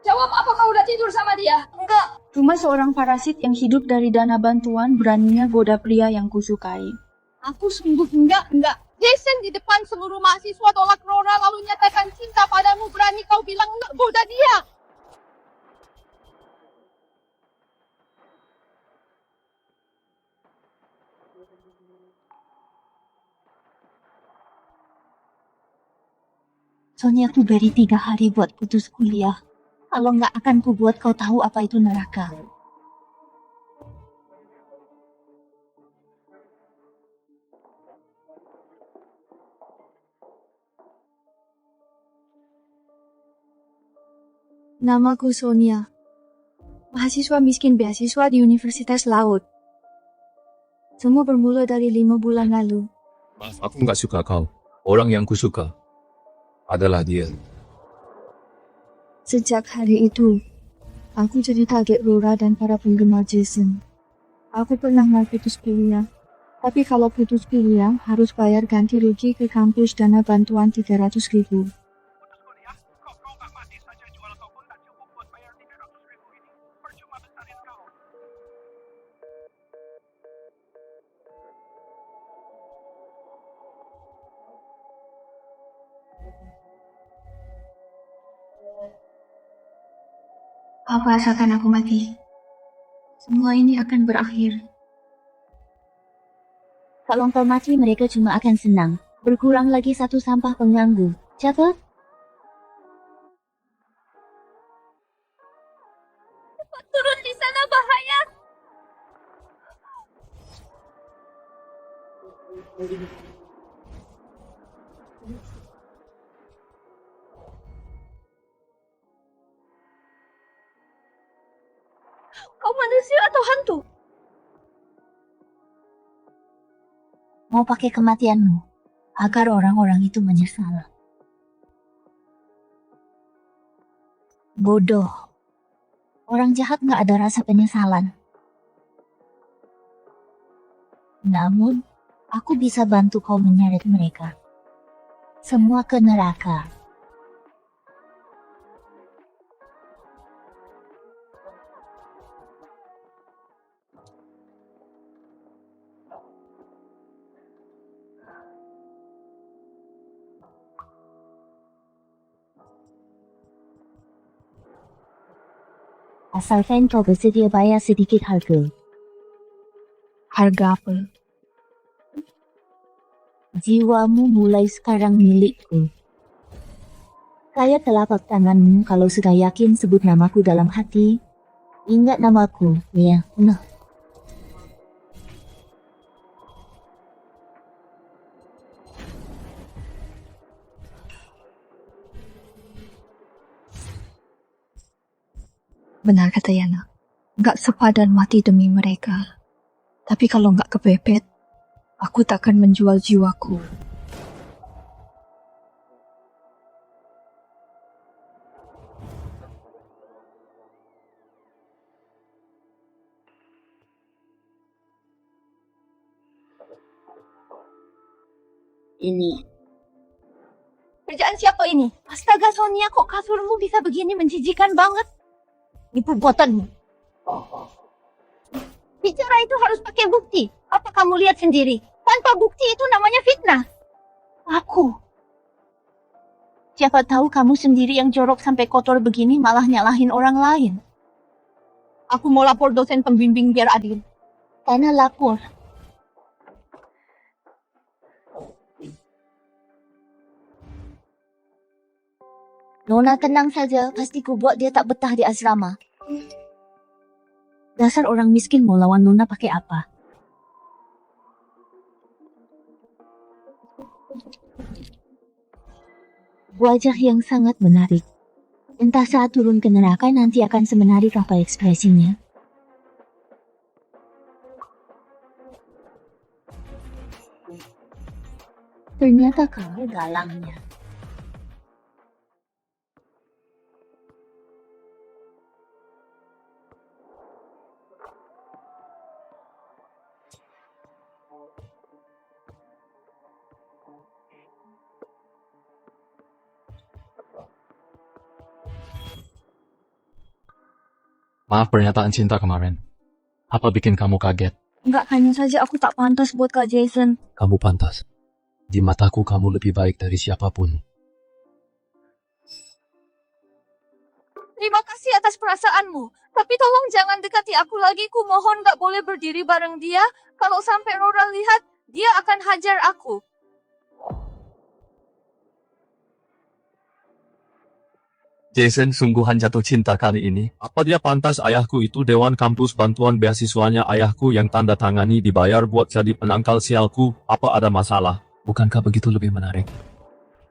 Jawab, apa kau udah tidur sama dia? Enggak. Cuma seorang parasit yang hidup dari dana bantuan beraninya goda pria yang kusukai. Aku sungguh enggak. Jason di depan seluruh mahasiswa tolak Rora lalu nyatakan cinta padamu, berani kau bilang enggak goda dia? Soalnya aku beri 3 hari buat putus kuliah. Kalau nggak akan ku buat kau tahu apa itu neraka. Namaku Sonia. Mahasiswa miskin beasiswa di Universitas Laut. Semua bermula dari 5 bulan lalu. Maaf, aku nggak suka kau. Orang yang kusuka adalah dia. Sejak hari itu, aku jadi target Rora dan para penggemar Jason. Aku pernah mau putus kuliah. Tapi kalau putus kuliah, harus bayar ganti rugi ke kampus dana bantuan 300.000. Apa asalkan aku mati? Semua ini akan berakhir. Kalau kau mati mereka cuma akan senang. Berkurang lagi satu sampah pengganggu. Catat? Turun di sana, bahaya. Kau manusia atau hantu? Mau pakai kematianmu agar orang-orang itu menyesal. Bodoh. Orang jahat nggak ada rasa penyesalan. Namun, aku bisa bantu kau menyeret mereka. Semua ke neraka. Asalkan kau bersedia bayar sedikit harga. Harga apa? Jiwamu mulai sekarang milikku. Saya telapak tanganmu kalau sudah yakin sebut namaku dalam hati. Ingat namaku, ya. Nah. Benar kata Yana. Nggak sepadan mati demi mereka. Tapi kalau nggak kepepet, aku takkan menjual jiwaku. Ini. Kerjaan siapa ini? Astaga Sonia, kok kasurmu bisa begini, menjijikan banget. Ini perbuatanmu. Bicara itu harus pakai bukti. Apa kamu lihat sendiri? Tanpa bukti itu namanya fitnah. Aku. Siapa tahu kamu sendiri yang jorok sampai kotor begini malah nyalahin orang lain. Aku mau lapor dosen pembimbing biar adil. Karena lapor. Nona tenang saja, pasti ku buat dia tak betah di asrama. Dasar orang miskin mau lawan Nona pakai apa? Wajah yang sangat menarik. Entah saat turun ke neraka nanti akan semenarik apa ekspresinya. Ternyata kamu galangnya. Maaf pernyataan cinta kemarin. Apa bikin kamu kaget? Enggak, hanya saja aku tak pantas buat Kak Jason. Kamu pantas. Di mataku kamu lebih baik dari siapapun. Terima kasih atas perasaanmu. Tapi tolong jangan dekati aku lagi. Ku mohon gak boleh berdiri bareng dia. Kalau sampai Rora lihat, dia akan hajar aku. Jason sungguhan jatuh cinta kali ini. Apa dia pantas ayahku itu Dewan Kampus Bantuan Beasiswanya ayahku yang tanda tangani dibayar buat jadi penangkal sialku? Apa ada masalah? Bukankah begitu lebih menarik?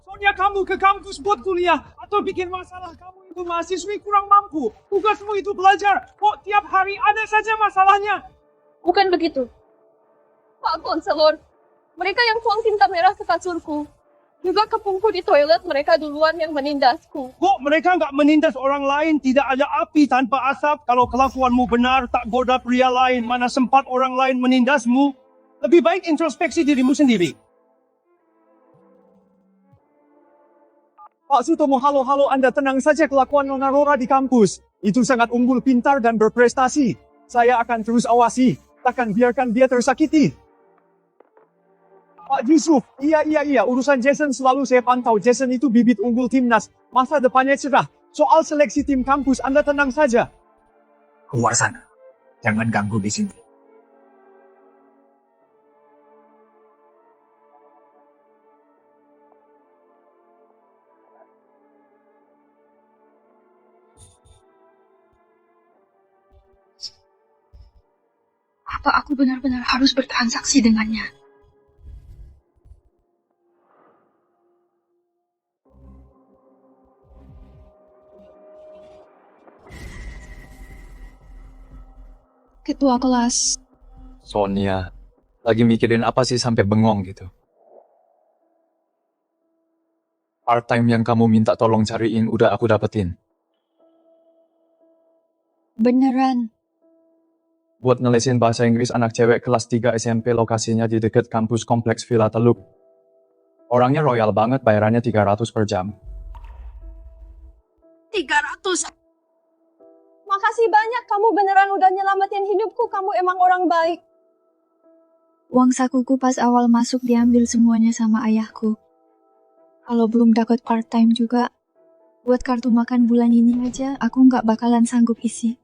Soalnya kamu ke kampus buat kuliah atau bikin masalah, kamu itu mahasiswi kurang mampu. Tugasmu itu belajar. Kok tiap hari ada saja masalahnya? Bukan begitu. Pak Konselor, mereka yang tuang tinta merah ke kasurku. Juga kepungku di toilet, mereka duluan yang menindasku. Kok mereka nggak menindas orang lain? Tidak ada api tanpa asap. Kalau kelakuanmu benar, tak goda pria lain. Mana sempat orang lain menindasmu? Lebih baik introspeksi dirimu sendiri. Pak Sutomo, halo, Anda tenang saja, kelakuan Nona Rora di kampus. Itu sangat unggul, pintar, dan berprestasi. Saya akan terus awasi. Takkan biarkan dia tersakiti. Pak Yusuf, iya, urusan Jason selalu saya pantau. Jason itu bibit unggul timnas. Masa depannya cerah. Soal seleksi tim kampus, Anda tenang saja. Keluar sana. Jangan ganggu di sini. Apa aku benar-benar harus bertransaksi dengannya? Ketua kelas. Sonia, lagi mikirin apa sih sampai bengong gitu? Part-time yang kamu minta tolong cariin udah aku dapetin. Beneran. Buat ngelesin bahasa Inggris anak cewek kelas 3 SMP, lokasinya di dekat kampus kompleks Villa Teluk. Orangnya royal banget, bayarannya 300 per jam. 300. Makasih banyak, kamu beneran udah nyelamatin hidupku. Kamu emang orang baik. Uang sakuku pas awal masuk diambil semuanya sama ayahku. Kalau belum dapat part-time juga, buat kartu makan bulan ini aja, aku nggak bakalan sanggup isi.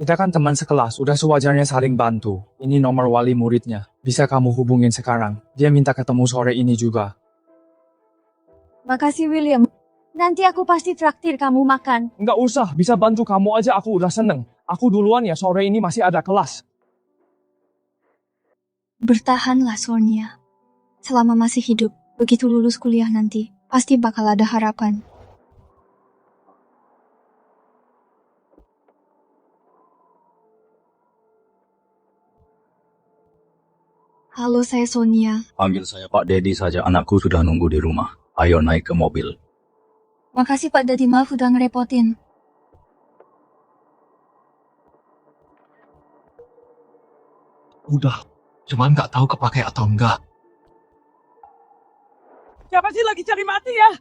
Kita kan teman sekelas, udah sewajarnya saling bantu. Ini nomor wali muridnya. Bisa kamu hubungin sekarang. Dia minta ketemu sore ini juga. Makasih William. Nanti aku pasti traktir kamu makan. Nggak usah, bisa bantu kamu aja, aku udah seneng. Aku duluan ya, sore ini masih ada kelas. Bertahanlah Sonia. Selama masih hidup, begitu lulus kuliah nanti, pasti bakal ada harapan. Halo, saya Sonia. Panggil saya Pak Dedi saja, anakku sudah nunggu di rumah. Ayo naik ke mobil. Makasih Pak Dadi, maaf udah ngerepotin. Udah, cuman nggak tahu kepake atau enggak. Siapa sih lagi cari mati ya?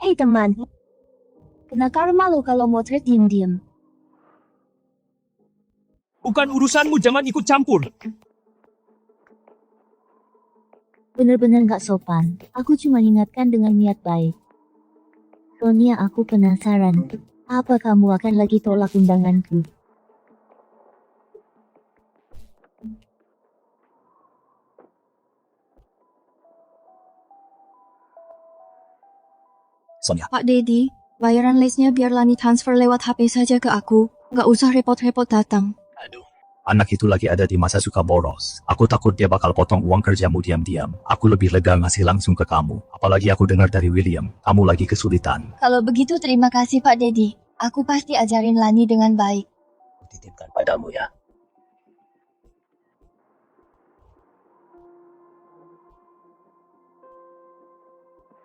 Hei teman, kena karma lo kalau motret diem-diem. Bukan urusanmu, jangan ikut campur. Bener-bener gak sopan. Aku cuma ingatkan dengan niat baik. Sonia, aku penasaran. Apa kamu akan lagi tolak undanganku? Sonia, Pak Dedi, bayaran lesnya biar Lani transfer lewat HP saja ke aku. Nggak usah repot-repot datang. aduh. Anak itu lagi ada di masa suka boros. Aku takut dia bakal potong uang kerjamu diam-diam. Aku lebih lega ngasih langsung ke kamu. Apalagi aku dengar dari William, kamu lagi kesulitan. Kalau begitu terima kasih Pak Dedi. Aku pasti ajarin Lani dengan baik. Titipkan padamu ya.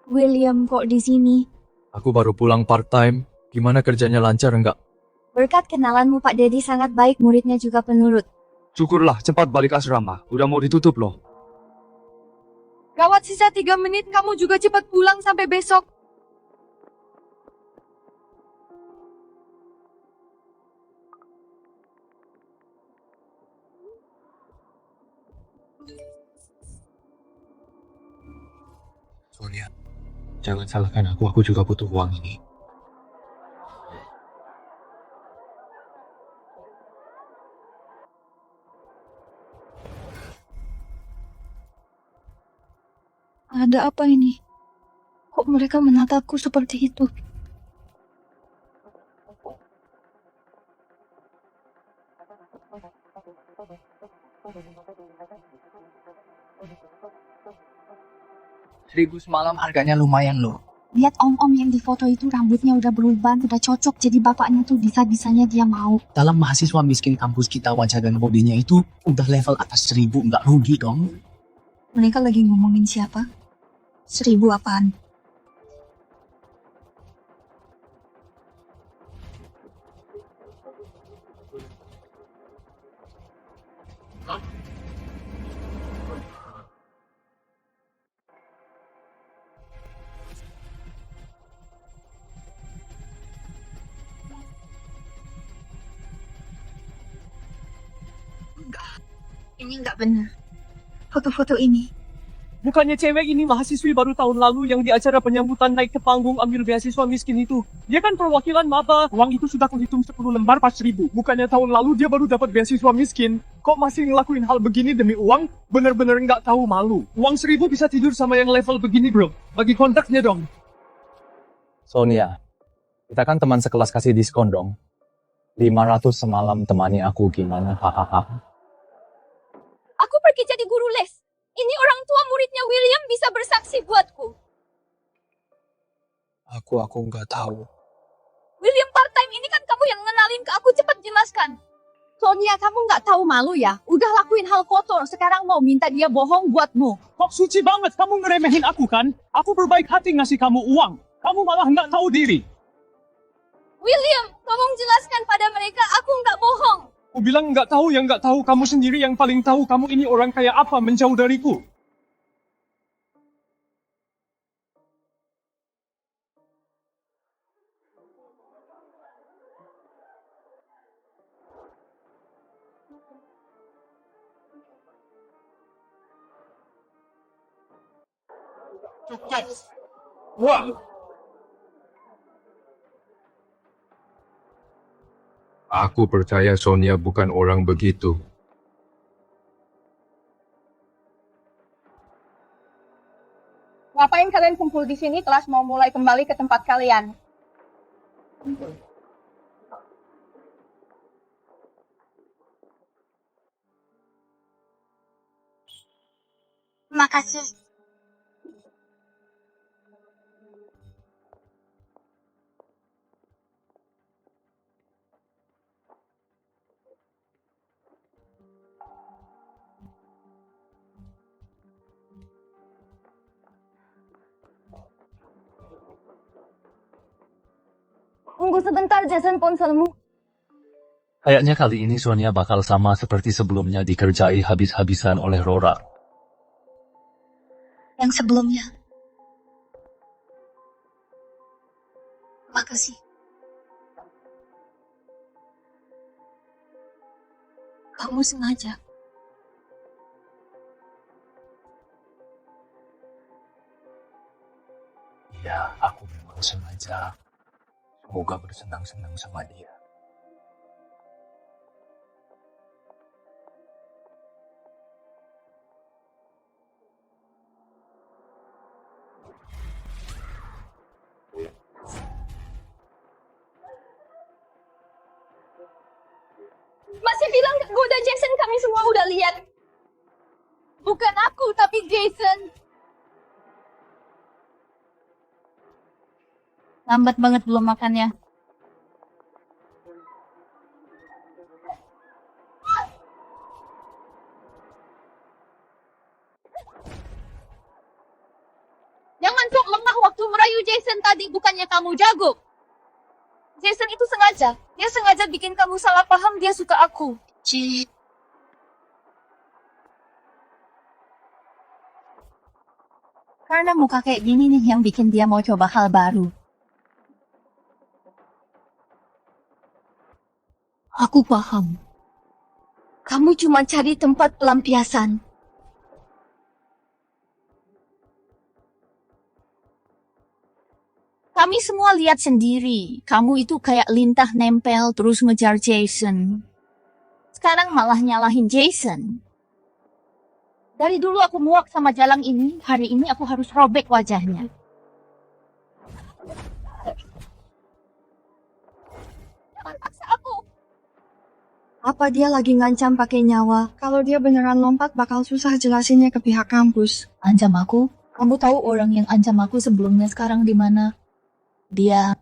William kok di sini? Aku baru pulang part-time. Gimana kerjanya, lancar enggak? Berkat kenalanmu Pak Dedi sangat baik, muridnya juga penurut. Syukurlah, cepat balik asrama. Udah mau ditutup loh. Gawat, sisa 3 menit, kamu juga cepat pulang sampai besok. Sonia, jangan salahkan aku juga butuh uang ini. Ada apa ini? Kok mereka menatapku seperti itu? Seribu semalam harganya lumayan loh. Lihat om-om yang di foto itu rambutnya udah berubah, udah cocok jadi bapaknya tuh bisa-bisanya dia mau. Dalam mahasiswa miskin kampus kita wajah dan bodinya itu udah level atas 1000, nggak rugi dong. Mereka lagi ngomongin siapa? 1000 apaan? Ini nggak benar. Foto-foto ini. Bukannya cewek ini mahasiswi baru tahun lalu yang di acara penyambutan naik ke panggung ambil beasiswa miskin itu. Dia kan perwakilan maba. Uang itu sudah kuhitung 10 lembar pas 1000. Bukannya tahun lalu dia baru dapat beasiswa miskin. Kok masih ngelakuin hal begini demi uang? Bener-bener nggak tahu malu. Uang 1000 bisa tidur sama yang level begini bro. Bagi kontaknya dong. Sonia, kita kan teman sekelas kasih diskon dong. 500 semalam temani aku gimana? Hahaha. Aku pergi jadi guru les. Ini orang tua muridnya William bisa bersaksi buatku. Aku nggak tahu. William part-time ini kan kamu yang ngenalin ke aku, cepat jelaskan. Sonia, kamu nggak tahu malu ya? Udah lakuin hal kotor, sekarang mau minta dia bohong buatmu. Kok suci banget kamu ngeremehin aku kan? Aku berbaik hati ngasih kamu uang. Kamu malah nggak tahu diri. William, tolong jelaskan pada mereka aku nggak bohong. Aku bilang nggak tahu yang nggak tahu, kamu sendiri yang paling tahu kamu ini orang kayak apa menjauh dariku. Wah, Aku percaya Sonia bukan orang begitu. Ngapain kalian kumpul di sini? Kelas mau mulai kembali ke tempat kalian. Makasih. Tunggu sebentar, Jason, ponselmu. Kayaknya kali ini Sonia bakal sama seperti sebelumnya dikerjai habis-habisan oleh Rora. Yang sebelumnya. Makasih. Kamu sengaja. Ya, aku memang sengaja. Semoga bersenang-senang sama dia. Masih bilang goda Jason, kami semua udah lihat. Bukan aku, tapi Jason. Lambat banget belum makannya. Jangan sok lengah waktu merayu Jason tadi, bukannya kamu jago. Jason itu sengaja. Dia sengaja bikin kamu salah paham dia suka aku. Ci. Karena muka kayak gini nih yang bikin dia mau coba hal baru. Aku paham. Kamu cuma cari tempat pelampiasan. Kami semua lihat sendiri. Kamu itu kayak lintah nempel terus ngejar Jason. Sekarang malah nyalahin Jason. Dari dulu aku muak sama jalang ini. Hari ini aku harus robek wajahnya. Jangan paksa aku. Apa dia lagi ngancam pakai nyawa? Kalau dia beneran lompat bakal susah jelasinnya ke pihak kampus. Ancam aku? Kamu tahu orang yang ancam aku sebelumnya sekarang di mana? Dia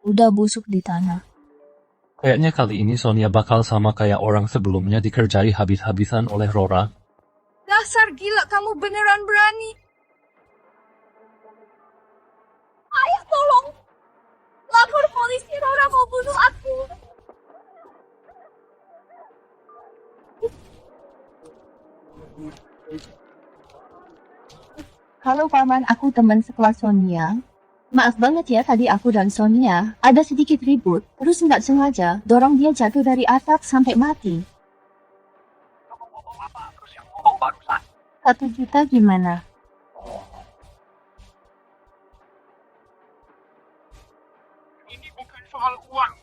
udah busuk di tanah. Kayaknya kali ini Sonia bakal sama kayak orang sebelumnya dikerjai habis-habisan oleh Rora. Dasar gila, kamu beneran berani. Ayah, tolong. Lapor polisi, Rora mau bunuh aku. Halo Paman, aku teman sekelas Sonia. Maaf banget ya tadi aku dan Sonia ada sedikit ribut, terus nggak sengaja dorong dia jatuh dari atap sampai mati. 1 juta gimana? Ini bukan soal uang.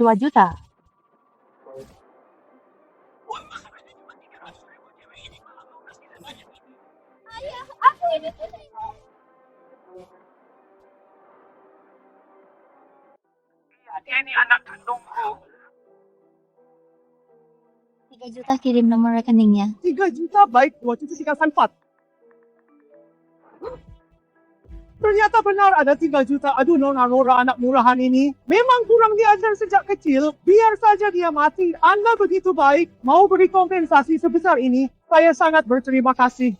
2 juta? Ayah, aku ini istrimu. Dia ini anak kandungku. 3 juta kirim nomor rekeningnya. 3 juta baik, 2 juta tinggalkan 4. Ternyata benar ada 3 juta. Aduh, Nona Rora anak murahan ini. Memang kurang diajar sejak kecil. Biar saja dia mati. Anda begitu baik. Mau beri kompensasi sebesar ini. Saya sangat berterima kasih.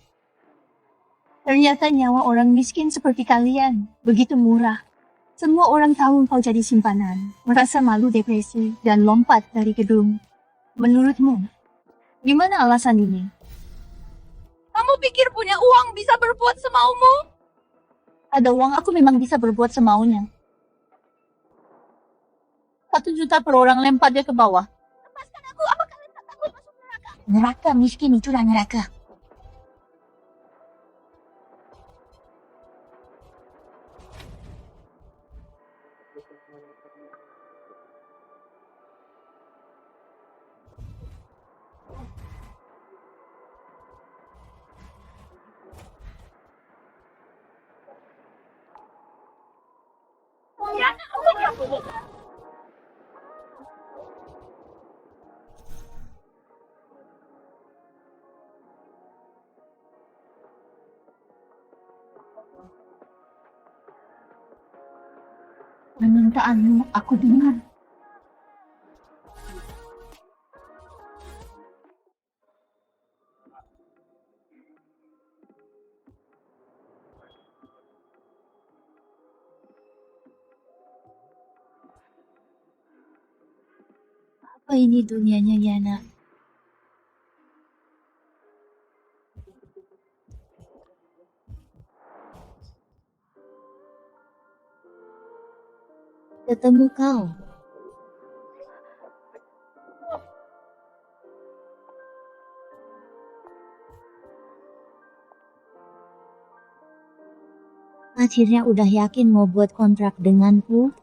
Ternyata nyawa orang miskin seperti kalian begitu murah. Semua orang tahu kau jadi simpanan, merasa malu, depresi, dan lompat dari gedung. Menurutmu, gimana alasan ini? Kamu pikir punya uang bisa berbuat semaumu? Ada uang aku memang bisa berbuat semaunya. 1 juta per orang, lempar dia ke bawah. Lepaskan aku, apa kalian tak takut masuk neraka? Neraka miskin itulah neraka. Ya, aku. Permintaanmu aku dengar. Apa ini dunianya, Yana? Ketemu kau. Akhirnya udah yakin mau buat kontrak denganku?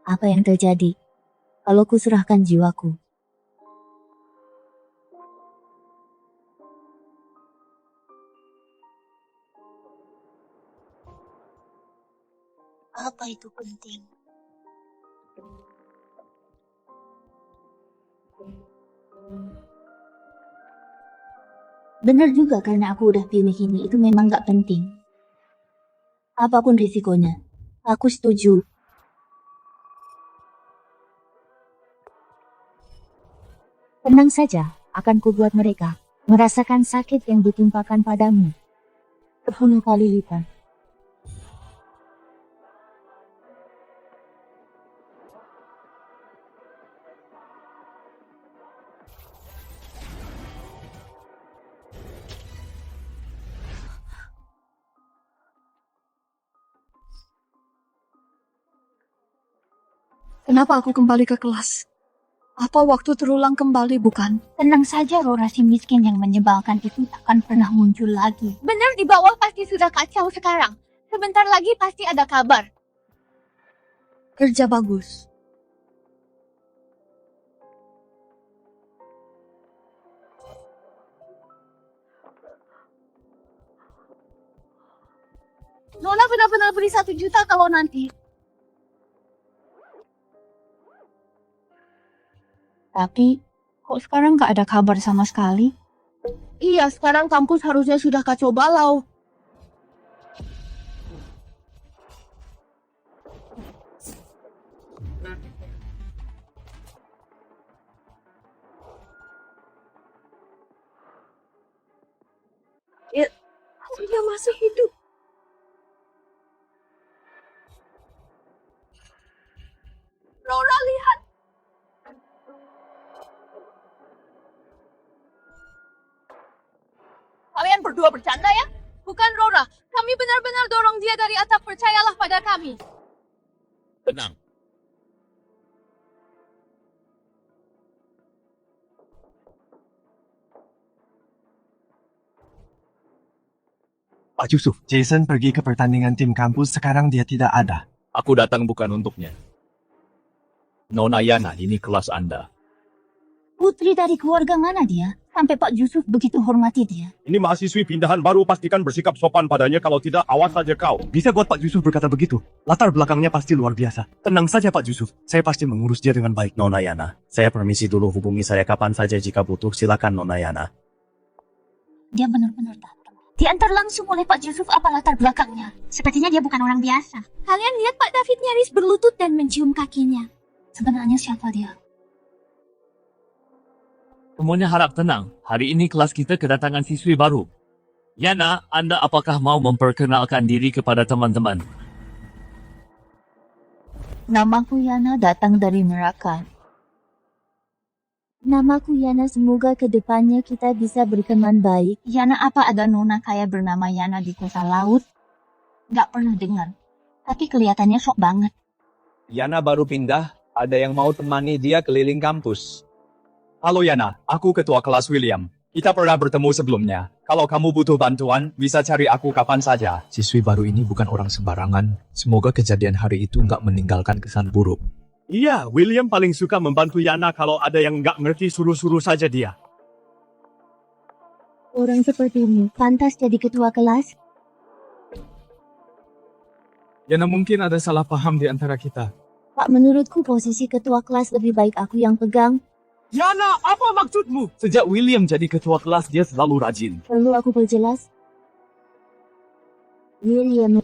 Apa yang terjadi kalau kuserahkan jiwaku? Apa itu penting? Benar juga karena aku udah pilih ini, itu memang gak penting. Apapun risikonya, aku setuju. Tenang saja, akan kubuat mereka merasakan sakit yang ditimpakan padamu 10 kali lipat. Kenapa aku kembali ke kelas? Apa waktu terulang kembali, bukan? Tenang saja, Rora, si miskin yang menyebalkan itu takkan pernah muncul lagi. Benar, di bawah pasti sudah kacau sekarang. Sebentar lagi pasti ada kabar. Kerja bagus. Nona benar-benar beri 1 juta kalau nanti. Tapi, kok sekarang nggak ada kabar sama sekali? Iya, sekarang kampus harusnya sudah kacau balau. Ya, dia masih hidup. Rora, lihat. Kalian berdua bercanda ya? Bukan Rora. Kami benar-benar dorong dia dari atap. Percayalah pada kami. Tenang. Pak Yusuf, Jason pergi ke pertandingan tim kampus, sekarang dia tidak ada. Aku datang bukan untuknya. Nona Yana, ini kelas Anda. Putri dari keluarga mana dia? Sampai Pak Yusuf begitu hormati dia. Ini mahasiswi pindahan baru, pastikan bersikap sopan padanya, kalau tidak awas saja kau. Bisa buat Pak Yusuf berkata begitu. Latar belakangnya pasti luar biasa. Tenang saja Pak Yusuf, saya pasti mengurus dia dengan baik. Nona Yana, saya permisi dulu, hubungi saya kapan saja jika butuh, silakan Nona Yana. Dia benar-benar datang. Diantar langsung oleh Pak Yusuf, apa latar belakangnya? Sepertinya dia bukan orang biasa. Kalian lihat Pak David nyaris berlutut dan mencium kakinya. Sebenarnya siapa dia? Semuanya harap tenang. Hari ini kelas kita kedatangan siswi baru. Yana, Anda apakah mau memperkenalkan diri kepada teman-teman? Namaku Yana, datang dari neraka. Namaku Yana, semoga kedepannya kita bisa berteman baik. Yana, apa ada nona kaya bernama Yana di kota laut? Gak pernah dengar. Tapi kelihatannya sok banget. Yana baru pindah, ada yang mau temani dia keliling kampus. Halo Yana, aku ketua kelas William. Kita pernah bertemu sebelumnya. Kalau kamu butuh bantuan, bisa cari aku kapan saja. Siswi baru ini bukan orang sembarangan. Semoga kejadian hari itu nggak meninggalkan kesan buruk. Iya, William paling suka membantu Yana, kalau ada yang nggak ngerti suruh-suruh saja dia. Orang sepertimu pantas jadi ketua kelas. Yana, mungkin ada salah paham di antara kita. Pak, menurutku posisi ketua kelas lebih baik aku yang pegang. Yana, apa maksudmu? Sejak William jadi ketua kelas, dia selalu rajin. Perlu aku perjelas? William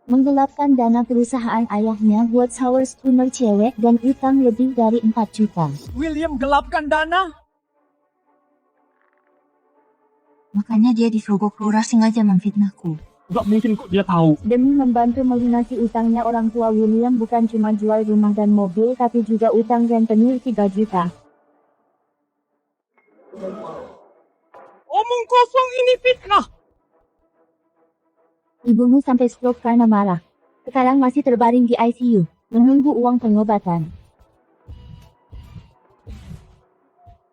menggelapkan dana perusahaan ayahnya buat shower schooner cewek dan utang lebih dari 4 juta. William gelapkan dana? Makanya dia disogok Rora sengaja memfitnahku. Gak mungkin kok dia tahu. Demi membantu melunasi utangnya, orang tua William bukan cuma jual rumah dan mobil, tapi juga utang rentenir 3 juta. Omong kosong, ini fitnah. Ibumu sampai stroke karena marah. Sekarang masih terbaring di ICU, menunggu uang pengobatan.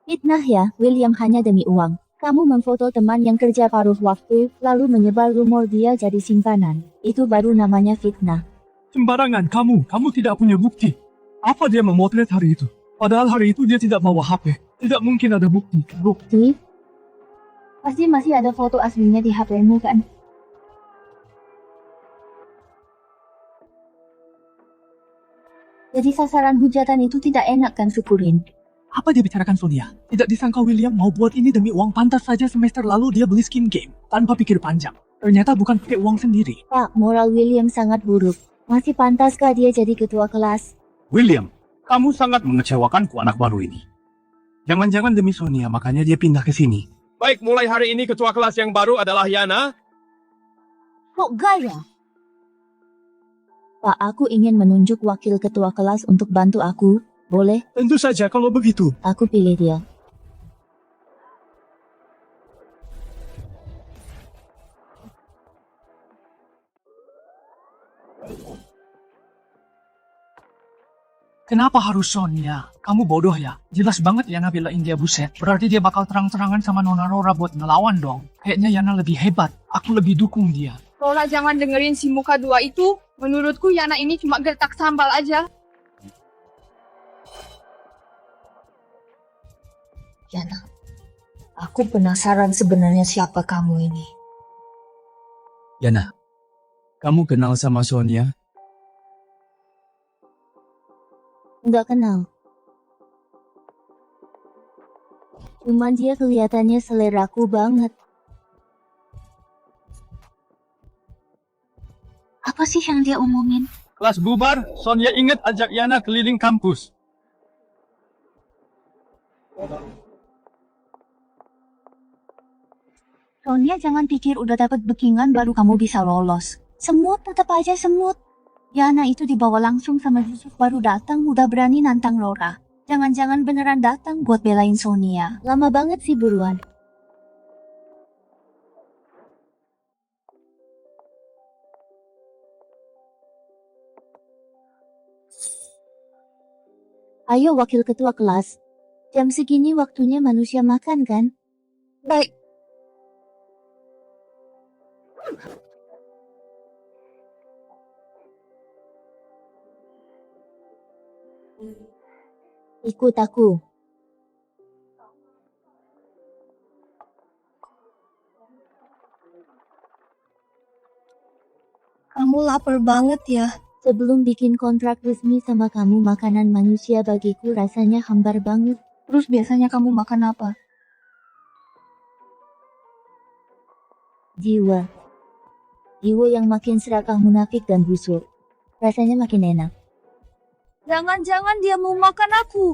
Fitnah ya, William, hanya demi uang. Kamu memfoto teman yang kerja paruh waktu, lalu menyebar rumor dia jadi simpanan. Itu baru namanya fitnah. Sembarangan, kamu tidak punya bukti. Apa dia memotret hari itu? Padahal hari itu dia tidak bawa HP. Tidak mungkin ada bukti. Bukti? Pasti masih ada foto aslinya di HP-mu kan? Jadi sasaran hujatan itu tidak enak kan, syukurin. Apa dia bicarakan Sonia? Tidak disangka William mau buat ini demi uang. Pantas saja semester lalu dia beli skin game tanpa pikir panjang. Ternyata bukan pakai uang sendiri. Pak, moral William sangat buruk. Masih pantaskah dia jadi ketua kelas? William, kamu sangat mengecewakanku anak baru ini. Jangan-jangan demi Sonia, makanya dia pindah ke sini. Baik, mulai hari ini ketua kelas yang baru adalah Yana. Kok gaya? Pak, aku ingin menunjuk wakil ketua kelas untuk bantu aku. Boleh? Tentu saja kalau begitu. Aku pilih dia. Kenapa harus Sonia? Kamu bodoh ya? Jelas banget Yana belain dia buset. Berarti dia bakal terang-terangan sama Nona Rora buat ngelawan dong. Kayaknya Yana lebih hebat. Aku lebih dukung dia. Rora jangan dengerin si muka dua itu. Menurutku Yana ini cuma gertak sambal aja. Yana, aku penasaran sebenarnya siapa kamu ini. Yana, kamu kenal sama Sonia? Nggak kenal. Cuman dia kelihatannya seleraku banget. Apa sih yang dia omongin? Kelas bubar, Sonia ingat ajak Yana keliling kampus. Sonia jangan pikir udah dapat bookingan baru kamu bisa lolos. Semut tetap aja semut. Yana itu dibawa langsung sama Yusuf baru datang udah berani nantang Rora. Jangan-jangan beneran datang buat belain Sonia. Lama banget sih buruan. Ayo wakil ketua kelas. Jam segini waktunya manusia makan kan? Baik. Ikut aku. Kamu lapar banget ya? Sebelum bikin kontrak resmi sama kamu, makanan manusia bagiku rasanya hambar banget. Terus biasanya kamu makan apa? Jiwa. Jiwa yang makin serakah, munafik dan busuk. Rasanya makin enak. Jangan-jangan dia mau makan aku.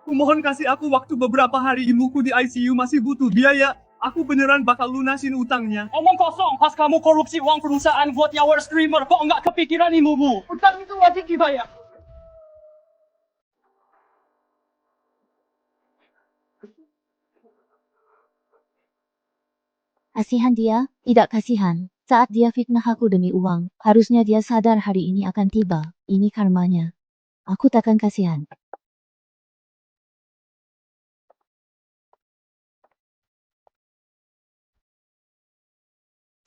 Kumohon kasih aku waktu beberapa hari, ibuku di ICU masih butuh biaya. Aku beneran bakal lunasin utangnya. Omong kosong, pas kamu korupsi uang perusahaan buat nyawer streamer, kok nggak kepikiran ibumu? Utang itu wajib dibayar. Kasihan dia, tidak kasihan. Saat dia fitnah aku demi uang, harusnya dia sadar hari ini akan tiba. Ini karmanya. Aku takkan kasihan.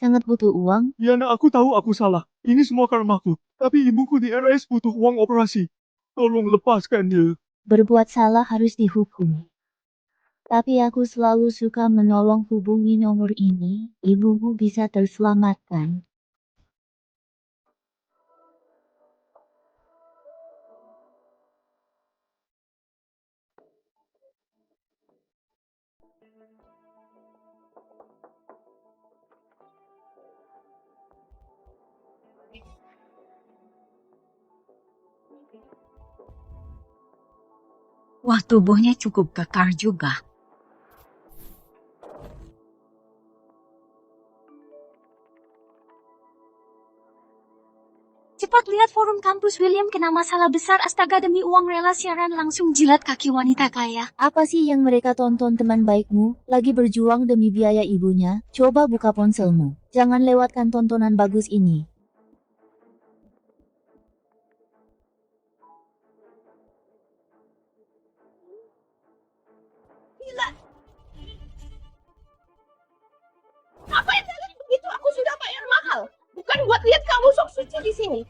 Sangat butuh uang. Yana, aku tahu aku salah. Ini semua karmaku. Tapi ibuku di RS butuh uang operasi. Tolong lepaskan dia. Berbuat salah harus dihukum. Tapi aku selalu suka menolong. Hubungi nomor ini, ibumu bisa terselamatkan. Wah, tubuhnya cukup kekar juga. Cepat lihat forum kampus, William kena masalah besar. Astaga, demi uang rela siaran langsung jilat kaki wanita kaya. Apa sih yang mereka tonton, teman baikmu? Lagi berjuang demi biaya ibunya? Coba buka ponselmu. Jangan lewatkan tontonan bagus ini. Apa yang kalian begitu? Aku sudah bayar mahal. Bukan buat lihat kamu sok suci di sini.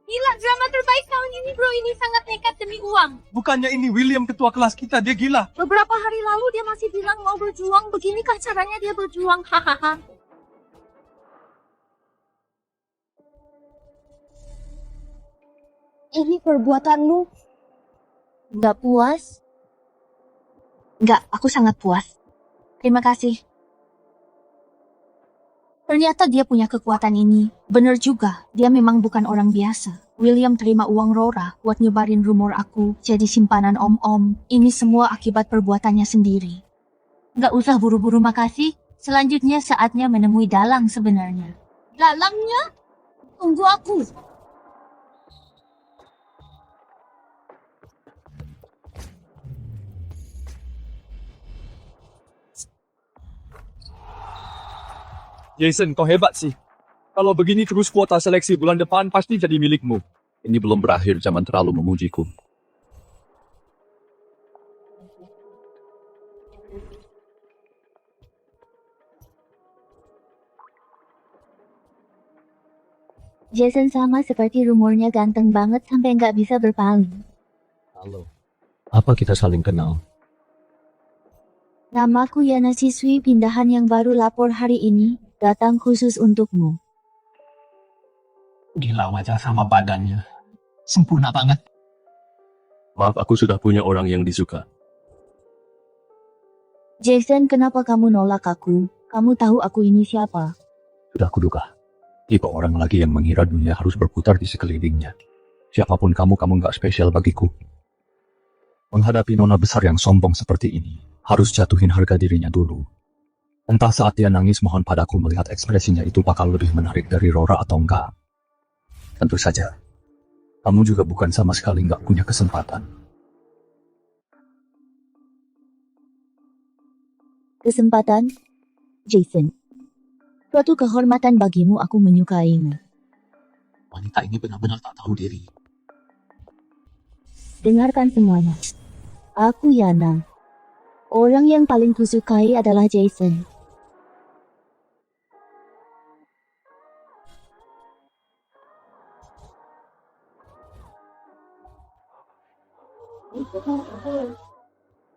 Gila, drama terbaik tahun ini bro. Ini sangat nekat demi uang. Bukannya ini William ketua kelas kita, dia gila. Beberapa hari lalu dia masih bilang mau berjuang. Beginikah caranya dia berjuang? Hahaha. Ini perbuatanmu. Nggak puas? Nggak, aku sangat puas. Terima kasih. Ternyata dia punya kekuatan ini. Bener juga, dia memang bukan orang biasa. William terima uang Rora buat nyebarin rumor aku jadi simpanan om-om. Ini semua akibat perbuatannya sendiri. Nggak usah buru-buru makasih. Selanjutnya saatnya menemui dalang sebenarnya. Dalangnya? Tunggu aku. Jason, kau hebat sih. Kalau begini terus kuota seleksi bulan depan pasti jadi milikmu. Ini belum berakhir, jangan terlalu memujiku. Jason sama seperti rumornya ganteng banget sampai nggak bisa berpaling. Halo. Apa kita saling kenal? Namaku Yana, siswi pindahan yang baru lapor hari ini, datang khusus untukmu. Gila wajah sama badannya. Sempurna banget. Maaf, aku sudah punya orang yang disuka. Jason, kenapa kamu nolak aku? Kamu tahu aku ini siapa? Sudah kuduga. Tipe orang lagi yang mengira dunia harus berputar di sekelilingnya. Siapapun kamu nggak spesial bagiku. Menghadapi nona besar yang sombong seperti ini, harus jatuhin harga dirinya dulu. Entah saat dia nangis mohon padaku melihat ekspresinya itu bakal lebih menarik dari Rora atau enggak. Tentu saja, kamu juga bukan sama sekali nggak punya kesempatan. Kesempatan? Jason. Suatu kehormatan bagimu aku menyukaimu. Wanita ini benar-benar tak tahu diri. Dengarkan semuanya. Aku Yana. Orang yang paling kusukai adalah Jason.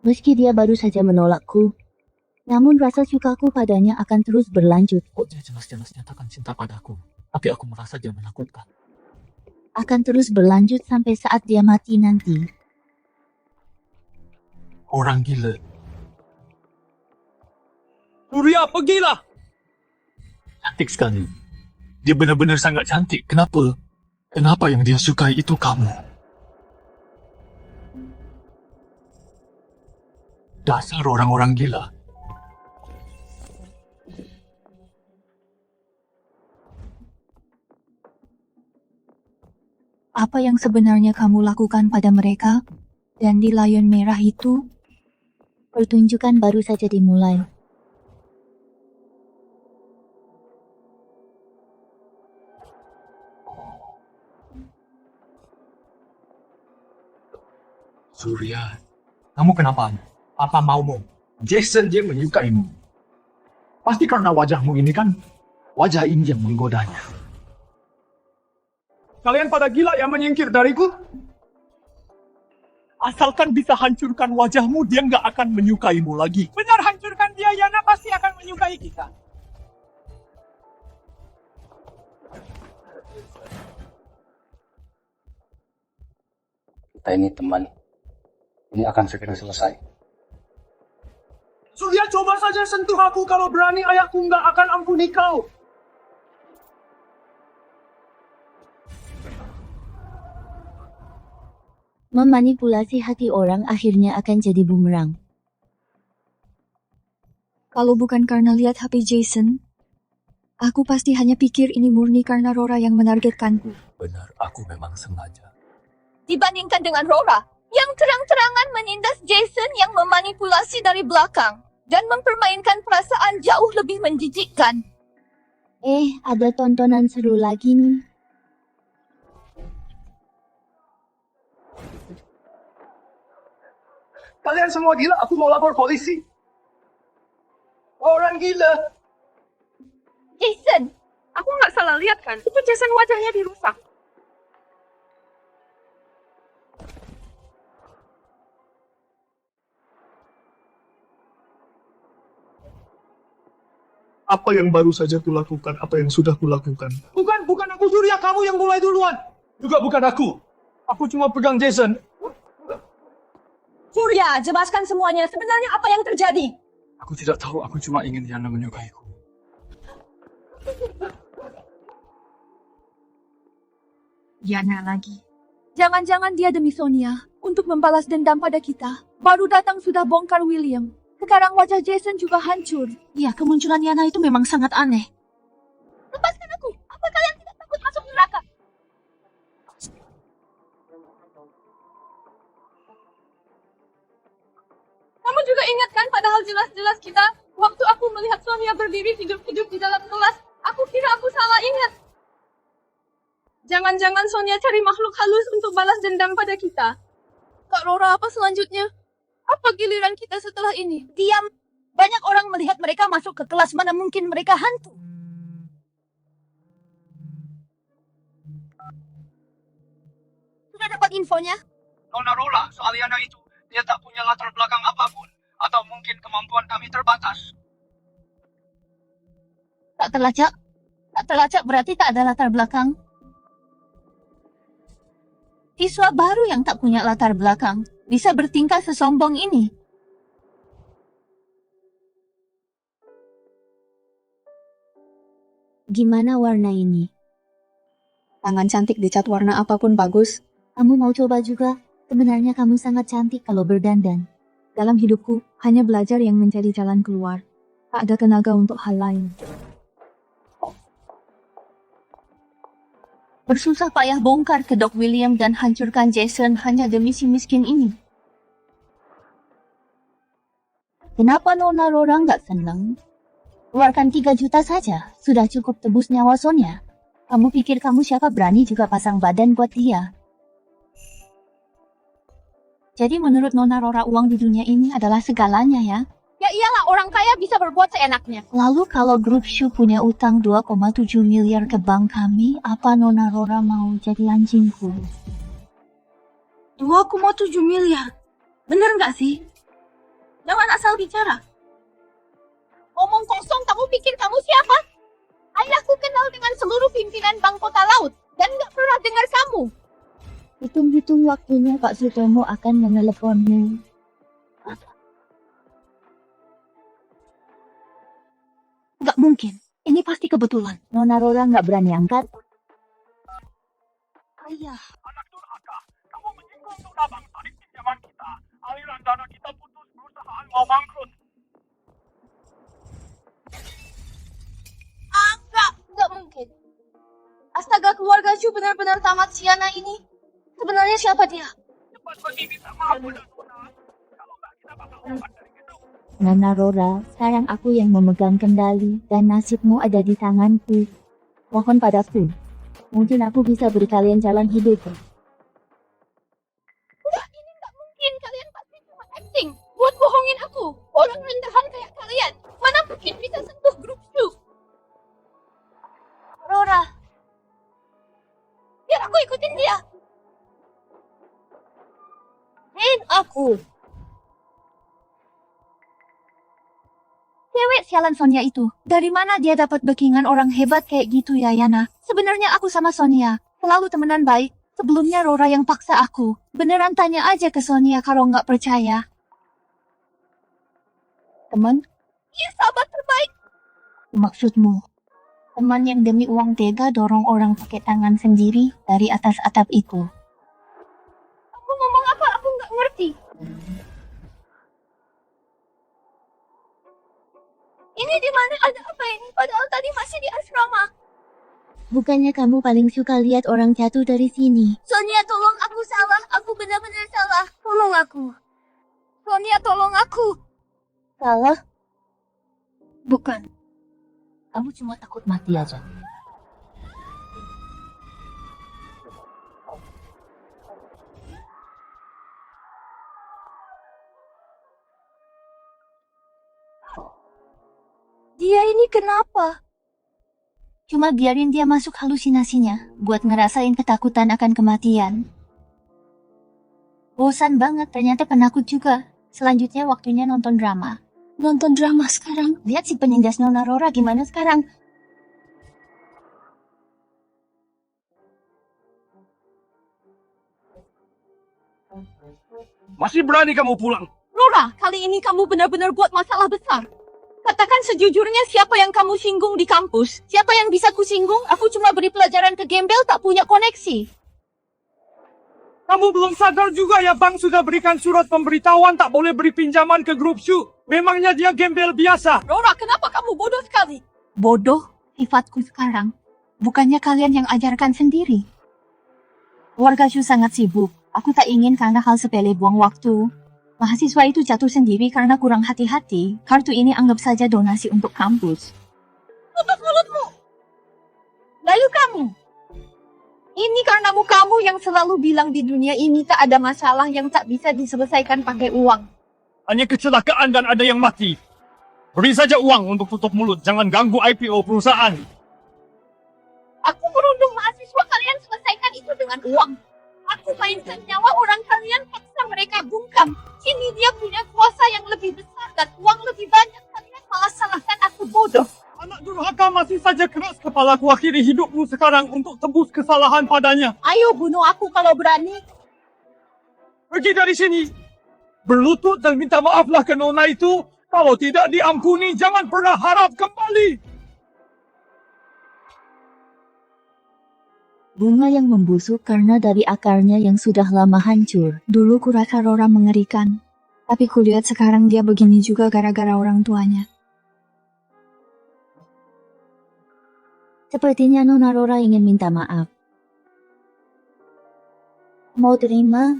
Meski dia baru saja menolakku, namun rasa sukaku padanya akan terus berlanjut. Kok dia jelas-jelas nyatakan cinta padaku, tapi aku merasa dia menakutkan. Akan terus berlanjut sampai saat dia mati nanti. Orang gila. Surya, pergilah! Cantik sekali. Dia benar-benar sangat cantik. Kenapa? Kenapa yang dia sukai itu kamu? Dasar orang-orang gila. Apa yang sebenarnya kamu lakukan pada mereka? Dan di Lion Merah itu? Pertunjukan baru saja dimulai. Surya, kamu kenapa? Apa maumu? Jason dia menyukaimu. Pasti karena wajahmu ini kan? Wajah ini yang menggodanya. Kalian pada gila yang menyingkir dariku? Asalkan bisa hancurkan wajahmu, dia nggak akan menyukaimu lagi. Benar, hancurkan dia, Yana pasti akan menyukai kita. Kita ini teman. Ini akan segera selesai. Surya, coba saja sentuh aku, kalau berani ayahku nggak akan ampuni kau. Memanipulasi hati orang akhirnya akan jadi bumerang. Kalau bukan karena lihat HP Jason, aku pasti hanya pikir ini murni karena Rora yang menargetkanku. Benar, aku memang sengaja. Dibandingkan dengan Rora, yang terang-terangan menindas Jason yang memanipulasi dari belakang dan mempermainkan perasaan jauh lebih menjijikkan. Ada tontonan seru lagi nih. Kalian semua gila, aku mau lapor polisi. Orang gila. Jason, aku nggak salah lihat kan? Itu Jason wajahnya dirusak. Apa yang baru saja kulakukan, apa yang sudah kulakukan. Bukan aku Surya, kamu yang mulai duluan. Juga bukan aku. Aku cuma pegang Jason. Surya, jelaskan semuanya. Sebenarnya apa yang terjadi? Aku tidak tahu, aku cuma ingin Yana menyukaiku. Yana lagi. Jangan-jangan dia demi Sonia untuk membalas dendam pada kita. Baru datang sudah bongkar William. Sekarang wajah Jason juga hancur. Ya, kemunculan Yana itu memang sangat aneh. Lepaskan aku. Apa kalian tidak takut masuk neraka? Kamu juga ingat kan, padahal jelas-jelas kita, waktu aku melihat Sonia berdiri hidup-hidup di dalam kelas. Aku kira aku salah ingat. Jangan-jangan Sonia cari makhluk halus untuk balas dendam pada kita. Kak Rora, apa selanjutnya? Apa giliran kita setelah ini? Diam. Banyak orang melihat mereka masuk ke kelas, mana mungkin mereka hantu. Sudah dapat infonya? Nona Rola, soal Yana itu, dia tak punya latar belakang apapun. Atau mungkin kemampuan kami terbatas. Tak terlacak? Tak terlacak berarti tak ada latar belakang. Siswa baru yang tak punya latar belakang bisa bertingkah sesombong ini. Gimana warna ini? Tangan cantik dicat warna apapun bagus. Kamu mau coba juga? Sebenarnya kamu sangat cantik kalau berdandan. Dalam hidupku, hanya belajar yang menjadi jalan keluar. Tak ada tenaga untuk hal lain. Bersusah payah bongkar kedok William dan hancurkan Jason hanya demi si miskin ini. Kenapa Nona Rora nggak senang? Keluarkan 3 juta saja, sudah cukup tebus nyawa Sonia. Kamu pikir kamu siapa berani juga pasang badan buat dia? Jadi menurut Nona Rora uang di dunia ini adalah segalanya ya? Ya iyalah, orang kaya bisa berbuat seenaknya. Lalu kalau grup Shu punya utang 2,7 miliar ke bank kami, apa Nona Rora mau jadi anjingku? 2,7 miliar. Bener nggak sih? Jangan asal bicara. Ngomong kosong, kamu pikir kamu siapa? Ayahku kenal dengan seluruh pimpinan Bank Kota Laut dan nggak pernah dengar kamu. Hitung-hitung waktunya Pak Sutomo akan meneleponmu. Nggak mungkin. Ini pasti kebetulan. Nona Rora nggak berani angkat. Ayah. Anak durhaka, kamu menyinggung Nona bangsa di pinjaman kita. Aliran dana kita putus, perusahaan mau bangkrut. Nggak mungkin. Astaga, keluarga Shu benar-benar tamat Siana ini. Sebenarnya siapa dia? Cepat pergi minta maaf pada Nona. Kalau nggak kita bakal lompat dari gedung. Nona Rora, sekarang aku yang memegang kendali dan nasibmu ada di tanganku. Mohon padaku. Mungkin aku bisa beri kalian jalan hidup. Wah, ini nggak mungkin. Kalian pasti cuma acting. Buat bohongin aku. Orang rendahan kayak kalian. Mana mungkin bisa sentuh grup Shu? Rora. Biar aku ikutin dia. Aku. Cewek sialan Sonia itu. Dari mana dia dapat backingan orang hebat kayak gitu ya, Yana? Sebenarnya aku sama Sonia selalu temenan baik. Sebelumnya Rora yang paksa aku. Beneran tanya aja ke Sonia kalau nggak percaya. Teman? Iya, sahabat terbaik. Maksudmu? Teman yang demi uang tega dorong orang pakai tangan sendiri dari atas atap itu. Aku ngomong apa? Aku nggak ngerti. Ini di mana? Ada apa ini? Padahal tadi masih di asrama. Bukannya kamu paling suka lihat orang jatuh dari sini? Sonia, tolong, aku salah. Aku benar-benar salah. Tolong aku. Sonia, tolong aku. Salah? Bukan. Kamu cuma takut mati aja. Dia ini kenapa? Cuma biarin dia masuk halusinasinya buat ngerasain ketakutan akan kematian. Bosan banget, ternyata penakut juga. Selanjutnya waktunya nonton drama. Nonton drama sekarang? Lihat si penindas Nona Rora gimana sekarang. Masih berani kamu pulang? Rora, kali ini kamu benar-benar buat masalah besar. Katakan sejujurnya siapa yang kamu singgung di kampus? Siapa yang bisa kusinggung? Aku cuma beri pelajaran ke gembel tak punya koneksi. Kamu belum sadar juga ya, Bang sudah berikan surat pemberitahuan tak boleh beri pinjaman ke grup Shu. Memangnya dia gembel biasa. Rora, kenapa kamu bodoh sekali? Bodoh sifatku sekarang. Bukannya kalian yang ajarkan sendiri. Warga Shu sangat sibuk. Aku tak ingin karena hal sepele buang waktu. Mahasiswa itu jatuh sendiri karena kurang hati-hati. Kartu ini anggap saja donasi untuk kampus. Tutup mulutmu. Lalu kamu. Ini karena kamu yang selalu bilang di dunia ini tak ada masalah yang tak bisa diselesaikan pakai uang. Hanya kecelakaan dan ada yang mati. Beri saja uang untuk tutup mulut. Jangan ganggu IPO perusahaan. Aku berundung mahasiswa kalian selesaikan itu dengan uang. Aku mainkan nyawa orang kalian paksa mereka bungkam. Kini dia punya kuasa yang lebih besar dan uang lebih banyak. Kalian malah salahkan aku bodoh. Anak durhaka masih saja keras kepala. Ku akhiri hidupmu sekarang untuk tebus kesalahan padanya. Ayo bunuh aku kalau berani. Pergi dari sini. Berlutut dan minta maaflah ke nona itu. Kalau tidak diampuni, jangan pernah harap kembali. Bunga yang membusuk karena dari akarnya yang sudah lama hancur. Dulu kurasa Rora mengerikan, tapi kulihat sekarang dia begini juga gara-gara orang tuanya. Sepertinya Nona Rora ingin minta maaf. Mau terima?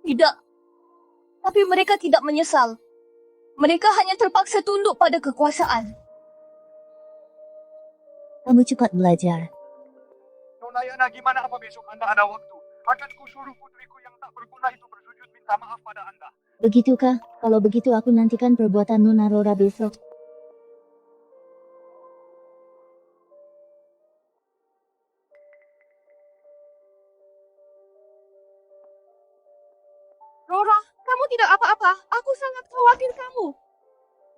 Tidak. Tapi mereka tidak menyesal. Mereka hanya terpaksa tunduk pada kekuasaan. Kamu cepat belajar. Nona Yana, gimana apa besok Anda ada waktu? Akan ku suruh putriku yang tak berguna itu bersujud minta maaf pada Anda. Begitukah? Kalau begitu aku nantikan perbuatan Nona Rora besok. Rora, kamu tidak apa-apa. Aku sangat khawatir kamu.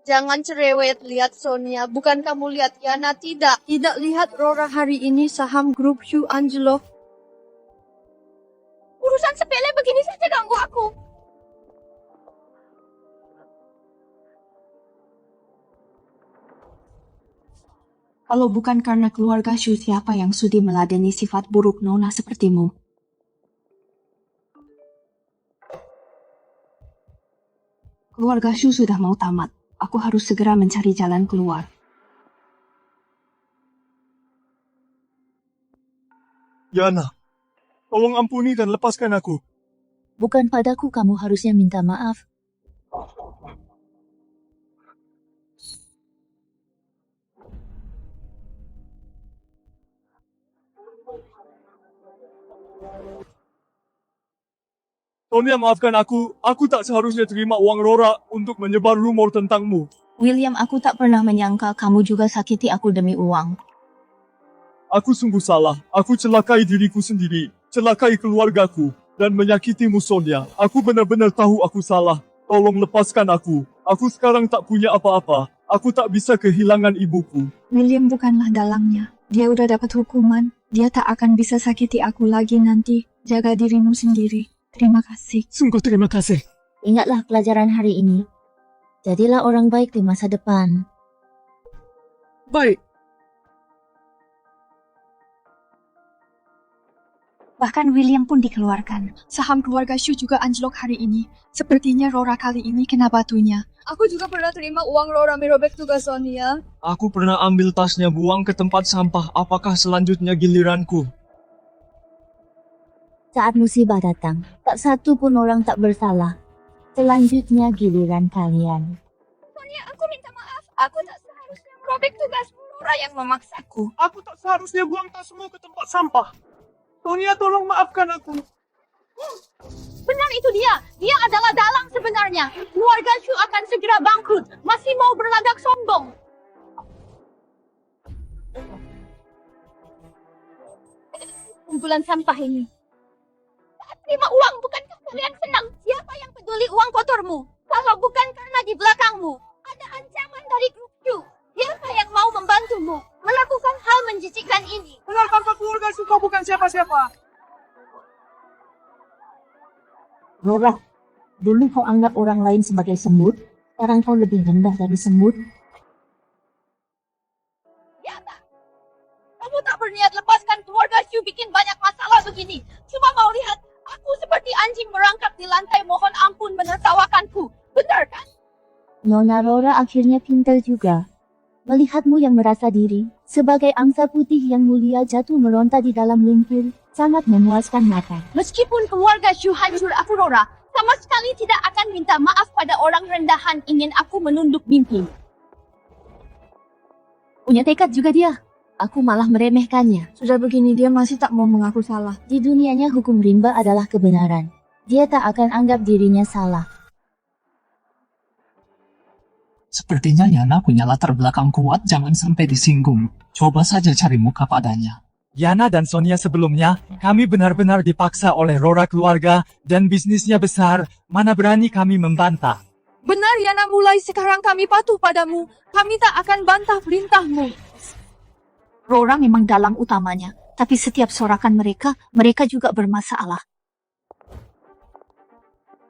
Jangan cerewet, lihat Sonia. Bukan kamu lihat Yana, tidak. Tidak lihat Rora hari ini saham grup Hugh Angelo. Urusan sepele begini saja ganggu aku. Kalau bukan karena keluarga Shu, siapa yang sudi meladeni sifat buruk Nona sepertimu? Keluarga Shu sudah mau tamat. Aku harus segera mencari jalan keluar. Yana, tolong ampuni dan lepaskan aku. Bukan padaku kamu harusnya minta maaf. Sonia, maafkan aku. Aku tak seharusnya terima uang Rora untuk menyebar rumor tentangmu. William, aku tak pernah menyangka kamu juga sakiti aku demi uang. Aku sungguh salah. Aku celakai diriku sendiri, celakai keluargaku, dan menyakitimu, Sonia. Aku benar-benar tahu aku salah. Tolong lepaskan aku. Aku sekarang tak punya apa-apa. Aku tak bisa kehilangan ibuku. William bukanlah dalangnya. Dia udah dapat hukuman. Dia tak akan bisa sakiti aku lagi nanti. Jaga dirimu sendiri. Terima kasih. Sungguh terima kasih. Ingatlah pelajaran hari ini. Jadilah orang baik di masa depan. Baik. Bahkan William pun dikeluarkan. Saham keluarga Shu juga anjlok hari ini. Sepertinya Rora kali ini kena batunya. Aku juga pernah terima uang Rora merobek tugas Sonia. Aku pernah ambil tasnya buang ke tempat sampah. Apakah selanjutnya giliranku? Saat musibah datang, tak satu pun orang tak bersalah. Selanjutnya giliran kalian. Sonia, aku minta maaf. Aku tak seharusnya merobek tugas Rora yang memaksaku. Aku tak seharusnya buang tasmu ke tempat sampah. Sonia, tolong maafkan aku. Benar itu dia. Dia adalah dalang sebenarnya. Keluarga Shu akan segera bangkrut. Masih mau berlagak sombong. Kumpulan sampah ini. Saat terima uang, bukankah kalian senang? Siapa yang peduli uang kotormu? Kalau bukan karena di belakangmu ada ancaman dari grup Shu. Siapa yang mau membantumu melakukan hal menjijikkan ini? Benar, tanpa keluarga Shu kau bukan siapa-siapa. Rora, dulu kau anggap orang lain sebagai semut, sekarang kau lebih rendah dari semut. Yana, kamu tak berniat lepaskan keluarga Shu bikin banyak masalah begini. Cuma mau lihat aku seperti anjing merangkak di lantai mohon ampun menertawakanku. Benar kan? Nona Rora akhirnya pintar juga. Melihatmu yang merasa diri, sebagai angsa putih yang mulia jatuh meronta di dalam lumpur, sangat memuaskan mata. Meskipun keluarga Shu hancur aku Rora, sama sekali tidak akan minta maaf pada orang rendahan ingin aku menunduk mimpi. Punya tekad juga dia. Aku malah meremehkannya. Sudah begini dia masih tak mau mengaku salah. Di dunianya hukum rimba adalah kebenaran. Dia tak akan anggap dirinya salah. Sepertinya Yana punya latar belakang kuat, jangan sampai disinggung. Coba saja cari muka padanya. Yana dan Sonia sebelumnya, kami benar-benar dipaksa oleh Rora keluarga dan bisnisnya besar, mana berani kami membantah. Benar Yana, mulai sekarang kami patuh padamu. Kami tak akan bantah perintahmu. Rora memang dalang utamanya, tapi setiap sorakan mereka juga bermasalah.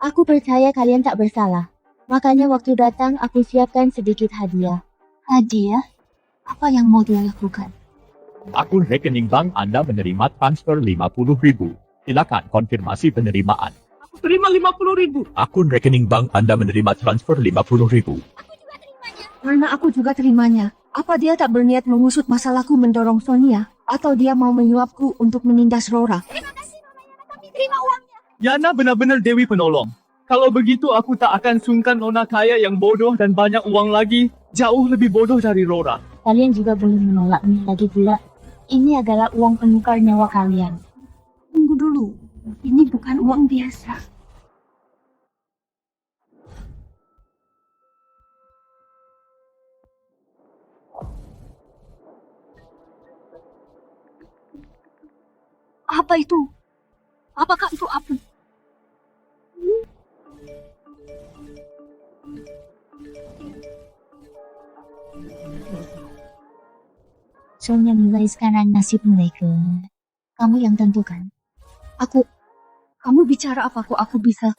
Aku percaya kalian tak bersalah. Makanya waktu datang aku siapkan sedikit hadiah. Hadiah? Apa yang mau dia lakukan? Akun rekening bank Anda menerima transfer 50.000. Silakan konfirmasi penerimaan. Aku terima 50.000. Akun rekening bank Anda menerima transfer 50.000. Karena aku juga terimanya. Apa dia tak berniat mengusut masalahku mendorong Sonia? Atau dia mau menyuapku untuk menindas Rora? Terima kasih Nona Yana, kami terima uangnya. Yana benar-benar Dewi penolong. Kalau begitu aku tak akan sungkan nona kaya yang bodoh dan banyak uang lagi, jauh lebih bodoh dari Rora. Kalian juga boleh menolaknya lagi pula. Ini adalah uang penukar nyawa kalian. Tunggu dulu, ini bukan uang biasa. Apa itu? Apakah itu api? Soalnya mulai sekarang nasib mereka. Kamu yang tentukan. Kamu bicara apa kok aku bisa?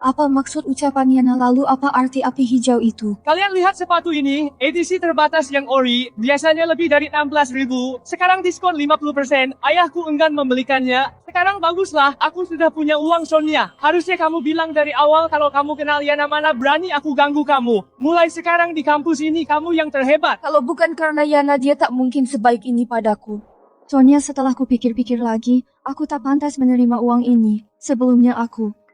Apa maksud ucapan Yana, lalu apa arti api hijau itu? Kalian lihat sepatu ini, edisi terbatas yang ori, biasanya lebih dari 16.000, sekarang diskon 50%, ayahku enggan membelikannya. Sekarang baguslah, aku sudah punya uang Sonia. Harusnya kamu bilang dari awal kalau kamu kenal Yana, mana berani aku ganggu kamu. Mulai sekarang di kampus ini kamu yang terhebat. Kalau bukan karena Yana, dia tak mungkin sebaik ini padaku. Sonia, setelah kupikir-pikir lagi, aku tak pantas menerima uang ini. Sebelumnya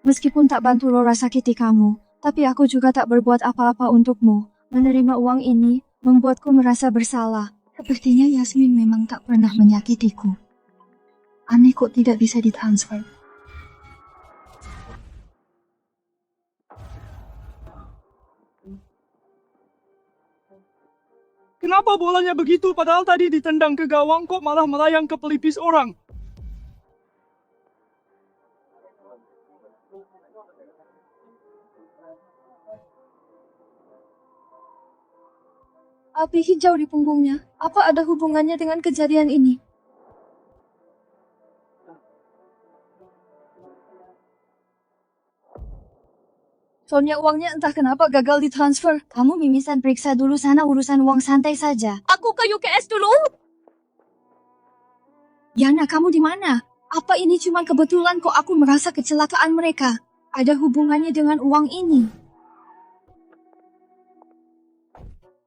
meskipun tak bantu Rora sakiti kamu, tapi aku juga tak berbuat apa-apa untukmu. Menerima uang ini membuatku merasa bersalah. Sepertinya Yasmin memang tak pernah menyakitiku. Aneh kok tidak bisa ditransfer. Kenapa bolanya begitu padahal tadi ditendang ke gawang kok malah melayang ke pelipis orang? Api hijau di punggungnya, apa ada hubungannya dengan kejadian ini? Soalnya uangnya entah kenapa gagal ditransfer. Kamu mimisan periksa dulu sana, urusan uang santai saja. Aku ke UKS dulu. Yana, kamu di mana? Apa ini cuma kebetulan kok aku merasa kecelakaan mereka? Ada hubungannya dengan uang ini?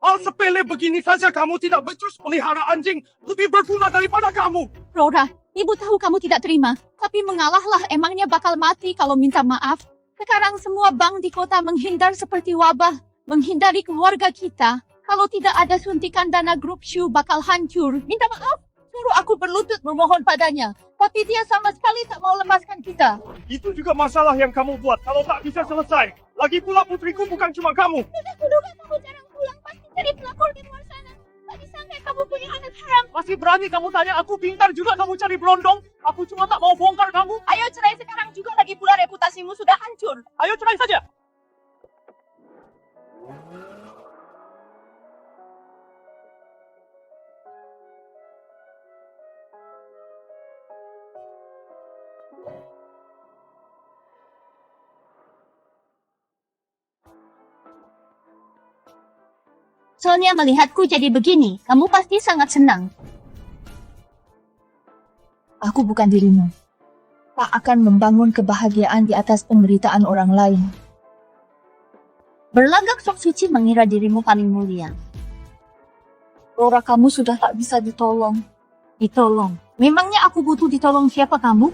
Hal sepele begini saja kamu tidak becus, pelihara anjing lebih berguna daripada kamu. Rora, ibu tahu kamu tidak terima, tapi mengalahlah, emangnya bakal mati kalau minta maaf. Sekarang semua bank di kota menghindar seperti wabah, menghindari keluarga kita. Kalau tidak ada suntikan dana grup Shu bakal hancur. Minta maaf, suruh aku berlutut memohon padanya. Tapi dia sama sekali tak mau lepaskan kita. Itu juga masalah yang kamu buat kalau tak bisa selesai. Lagi pula putriku bukan cuma kamu. Sudah kuduga kamu jarang pulang, pasti jadi pelakor di luar sana. Tak disangka kamu punya anak haram. Masih berani kamu tanya aku pintar juga kamu cari berondong. Aku cuma tak mau bongkar kamu. Ayo cerai sekarang juga, lagi pula reputasimu sudah hancur. Ayo cerai saja. Soalnya melihatku jadi begini, kamu pasti sangat senang. Aku bukan dirimu. tak akan membangun kebahagiaan di atas penderitaan orang lain. Berlagak sok suci mengira dirimu paling mulia. Rora, kamu sudah tak bisa ditolong. Ditolong. Memangnya aku butuh ditolong siapa kamu?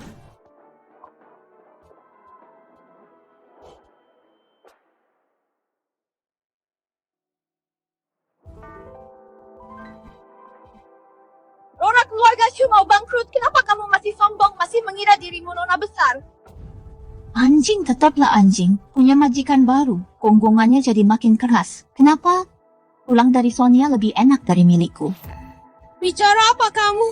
Rora, keluarga Shu mau bangkrut. Kenapa kamu masih sombong, masih mengira dirimu nona besar? Anjing tetaplah anjing. Punya majikan baru. Gonggongannya jadi makin keras. Kenapa? Pulang dari Sonia lebih enak dari milikku. Bicara apa kamu?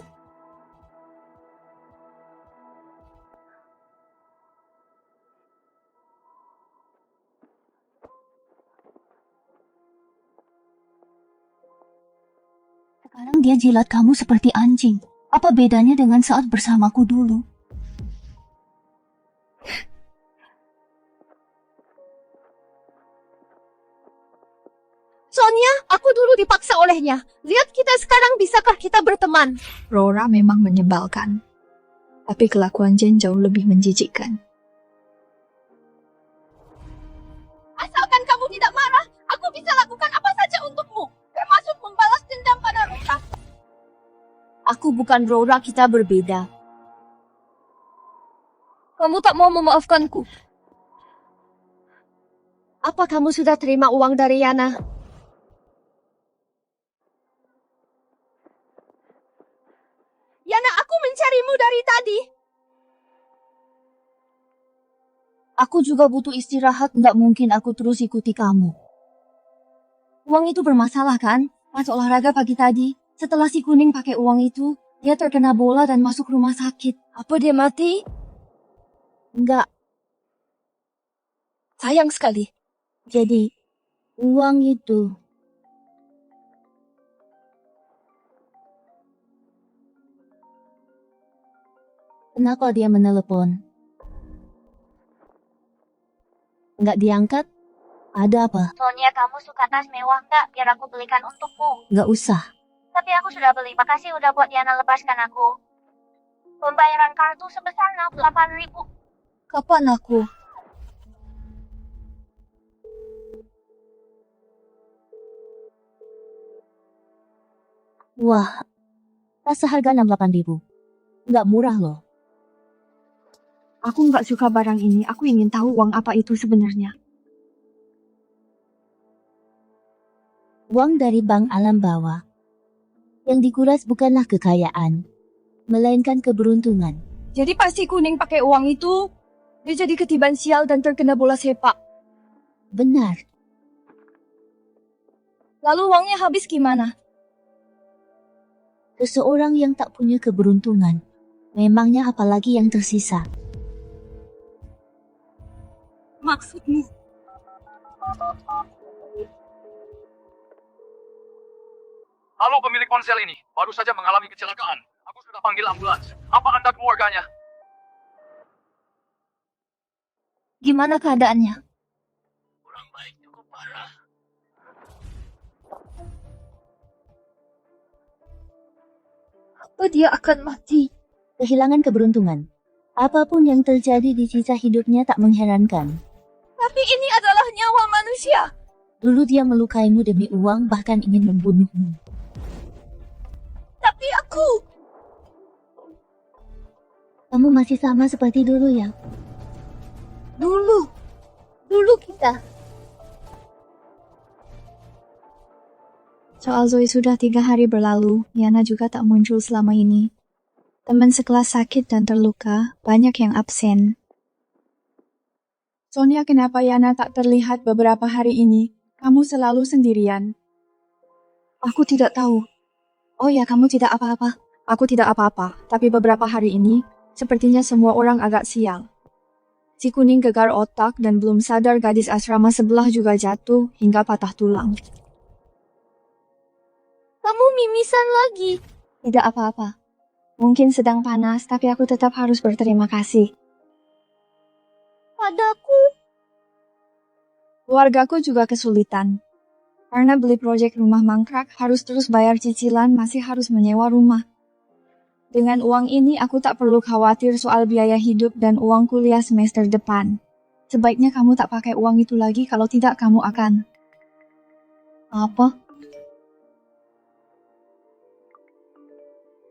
Sekarang dia jilat kamu seperti anjing. Apa bedanya dengan saat bersamaku dulu? Sonia, aku dulu dipaksa olehnya. Lihat kita sekarang, bisakah kita berteman? Rora memang menyebalkan. Tapi kelakuan Jen jauh lebih menjijikkan. Asalkan kamu tidak marah, aku bisa lakukan apa saja untukmu. Termasuk membalas dendam pada Rora. Aku bukan Rora, kita berbeda. Kamu tak mau memaafkanku. Apa kamu sudah terima uang dari Yana? Yana, aku mencarimu dari tadi. Aku juga butuh istirahat, nggak mungkin aku terus ikuti kamu. Uang itu bermasalah kan? Pas olahraga pagi tadi, setelah si kuning pakai uang itu, dia terkena bola dan masuk rumah sakit. Apa dia mati? Enggak, Sayang sekali. jadi uang itu. Kenapa dia menelepon? Nggak diangkat? Ada apa? Sonia, kamu suka tas mewah nggak? Biar aku belikan untukmu. Nggak usah. Tapi aku sudah beli. Makasih udah buat Diana lepaskan aku. Pembayaran kartu sebesar 68.000. Kapan aku? Wah, tas seharga 68.000. Nggak murah loh. Aku nggak suka barang ini. Aku ingin tahu uang apa itu sebenarnya. Uang dari bank alam bawah. Yang dikuras bukanlah kekayaan, melainkan keberuntungan. Jadi pasti kuning pakai uang itu, dia jadi ketiban sial dan terkena bola sepak. Benar. Lalu uangnya habis gimana? Seseorang yang tak punya keberuntungan, memangnya apalagi yang tersisa. Maksudmu? Halo pemilik ponsel ini, baru saja mengalami kecelakaan. Aku sudah panggil ambulans. Apa Anda keluarganya? Gimana keadaannya? Kurang baik, cukup parah. Apa dia akan mati? Kehilangan keberuntungan. Apapun yang terjadi di sisa hidupnya tak mengherankan. Tapi ini adalah nyawa manusia. Dulu dia melukaimu demi uang, bahkan ingin membunuhmu. Tapi aku... Kamu masih sama seperti dulu ya? Dulu kita. Soal Zoe sudah 3 hari berlalu, Yana juga tak muncul selama ini. Teman sekelas sakit dan terluka, banyak yang absen. Sonia, kenapa Yana tak terlihat beberapa hari ini? Kamu selalu sendirian. Aku tidak tahu. Oh ya, kamu tidak apa-apa. Aku tidak apa-apa, tapi beberapa hari ini, sepertinya semua orang agak sial. Si kuning gegar otak dan belum sadar gadis asrama sebelah juga jatuh hingga patah tulang. Kamu mimisan lagi. Tidak apa-apa. Mungkin sedang panas, tapi aku tetap harus berterima kasih. Padaku. Keluargaku juga kesulitan. Karena beli proyek rumah mangkrak, harus terus bayar cicilan, masih harus menyewa rumah. Dengan uang ini aku tak perlu khawatir soal biaya hidup dan uang kuliah semester depan. Sebaiknya kamu tak pakai uang itu lagi, kalau tidak kamu akan... Apa?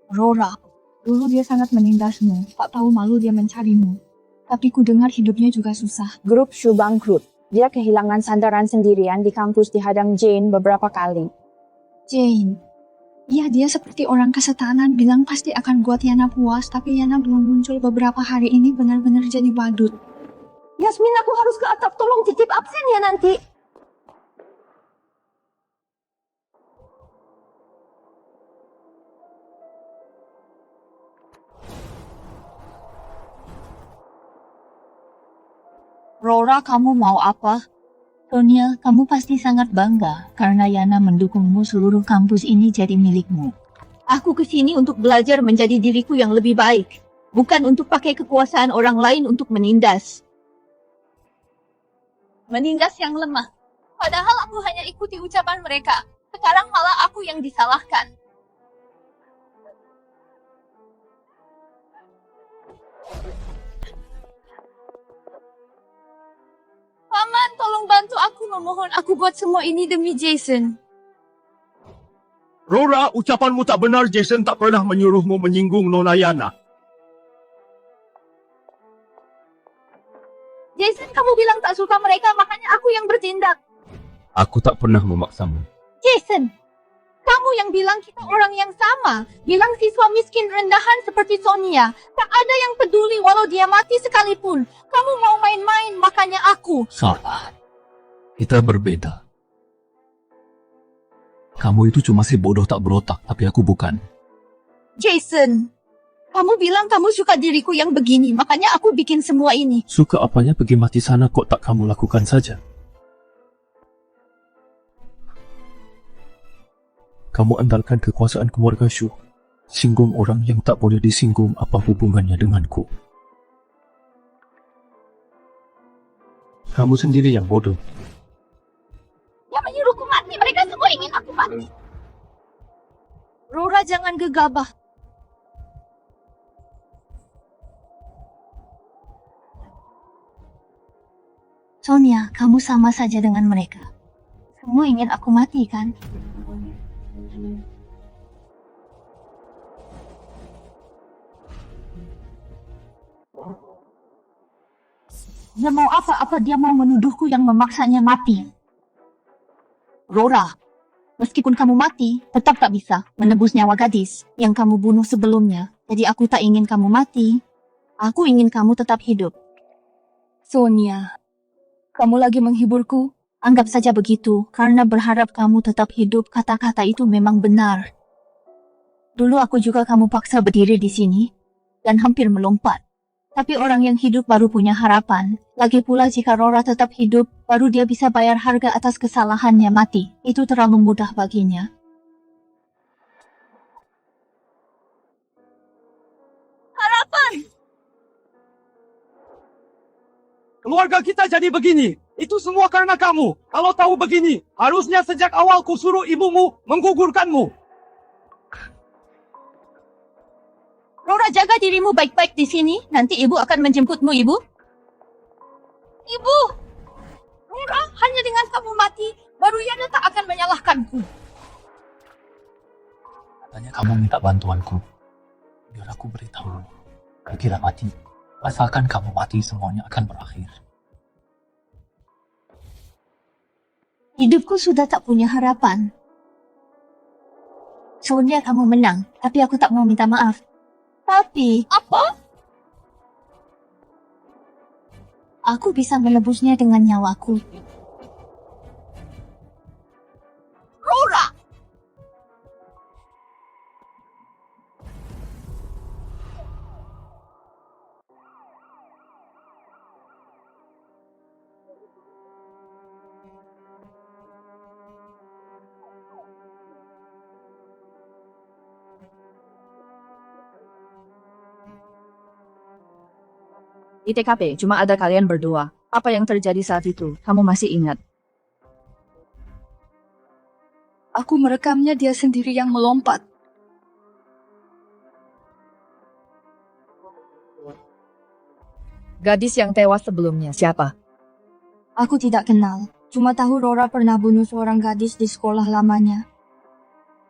Rora, dulu dia sangat menindasmu, tak tahu malu dia mencarimu. Tapi ku dengar hidupnya juga susah. Grup Shu bangkrut. Dia kehilangan sandaran sendirian di kampus dihadang Jane beberapa kali. Jane. Iya, dia seperti orang kesetanan, bilang pasti akan buat Yana puas, tapi Yana belum muncul beberapa hari ini, benar-benar jadi badut. Yasmin, aku harus ke atap, tolong titip absen ya nanti. Rora, kamu mau apa? Sonia, kamu pasti sangat bangga karena Yana mendukungmu seluruh kampus ini jadi milikmu. Aku kesini untuk belajar menjadi diriku yang lebih baik. Bukan untuk pakai kekuasaan orang lain untuk menindas. Menindas yang lemah. Padahal aku hanya ikuti ucapan mereka. Sekarang malah aku yang disalahkan. Paman, tolong bantu aku, memohon. Aku buat semua ini demi Jason. Rora, ucapanmu tak benar. Jason tak pernah menyuruhmu menyinggung Nona Yana. Jason, kamu bilang tak suka mereka, makanya aku yang bertindak. Aku tak pernah memaksamu. Jason, kamu yang bilang kita orang yang sama. Bilang siswa miskin rendahan seperti Sonia. Tak ada yang peduli walau dia mati sekalipun. Kamu mau main-main, makanya aku. Salah. Kita berbeda. Kamu itu cuma si bodoh tak berotak, tapi aku bukan. Jason, kamu bilang kamu suka diriku yang begini, makanya aku bikin semua ini. Suka apanya pergi mati sana kok tak kamu lakukan saja. Kamu andalkan kekuasaan keluarga Shu. Singgung orang yang tak boleh disinggung, apa hubungannya denganku? Kamu sendiri yang bodoh. Yang menyuruhku mati, mereka semua ingin aku mati. Rora, jangan gegabah. Sonia, kamu sama saja dengan mereka. Semua ingin aku mati, kan? Dia mau apa dia mau menuduhku yang memaksanya mati. Rora, meskipun kamu mati, tetap tak bisa menebus nyawa gadis yang kamu bunuh sebelumnya. Jadi aku tak ingin kamu mati. Aku ingin kamu tetap hidup. Sonia, kamu lagi menghiburku? Anggap saja begitu, karena berharap kamu tetap hidup, kata-kata itu memang benar. Dulu aku juga kamu paksa berdiri di sini, dan hampir melompat. Tapi orang yang hidup baru punya harapan. Lagi pula jika Rora tetap hidup, baru dia bisa bayar harga atas kesalahannya mati. Itu terlalu mudah baginya. Harapan! Keluarga kita jadi begini. Itu semua karena kamu. Kalau tahu begini, harusnya sejak awal ku suruh ibumu menggugurkanmu. Rora, jaga dirimu baik-baik di sini. Nanti ibu akan menjemputmu, ibu. Ibu! Rora, hanya dengan kamu mati, baru Yana tak akan menyalahkanku. Katanya kamu minta bantuanku. Biar aku beritahu. Kira mati. Asalkan kamu mati, semuanya akan berakhir. Hidupku sudah tak punya harapan. Sonia, kamu menang, tapi aku tak mau minta maaf. Tapi, Apa? aku bisa menebusnya dengan nyawaku. Rora! Di TKP cuma ada kalian berdua. Apa yang terjadi saat itu? Kamu masih ingat? Aku merekamnya dia sendiri yang melompat. Gadis yang tewas sebelumnya, siapa? Aku tidak kenal. Cuma tahu Rora pernah bunuh seorang gadis di sekolah lamanya.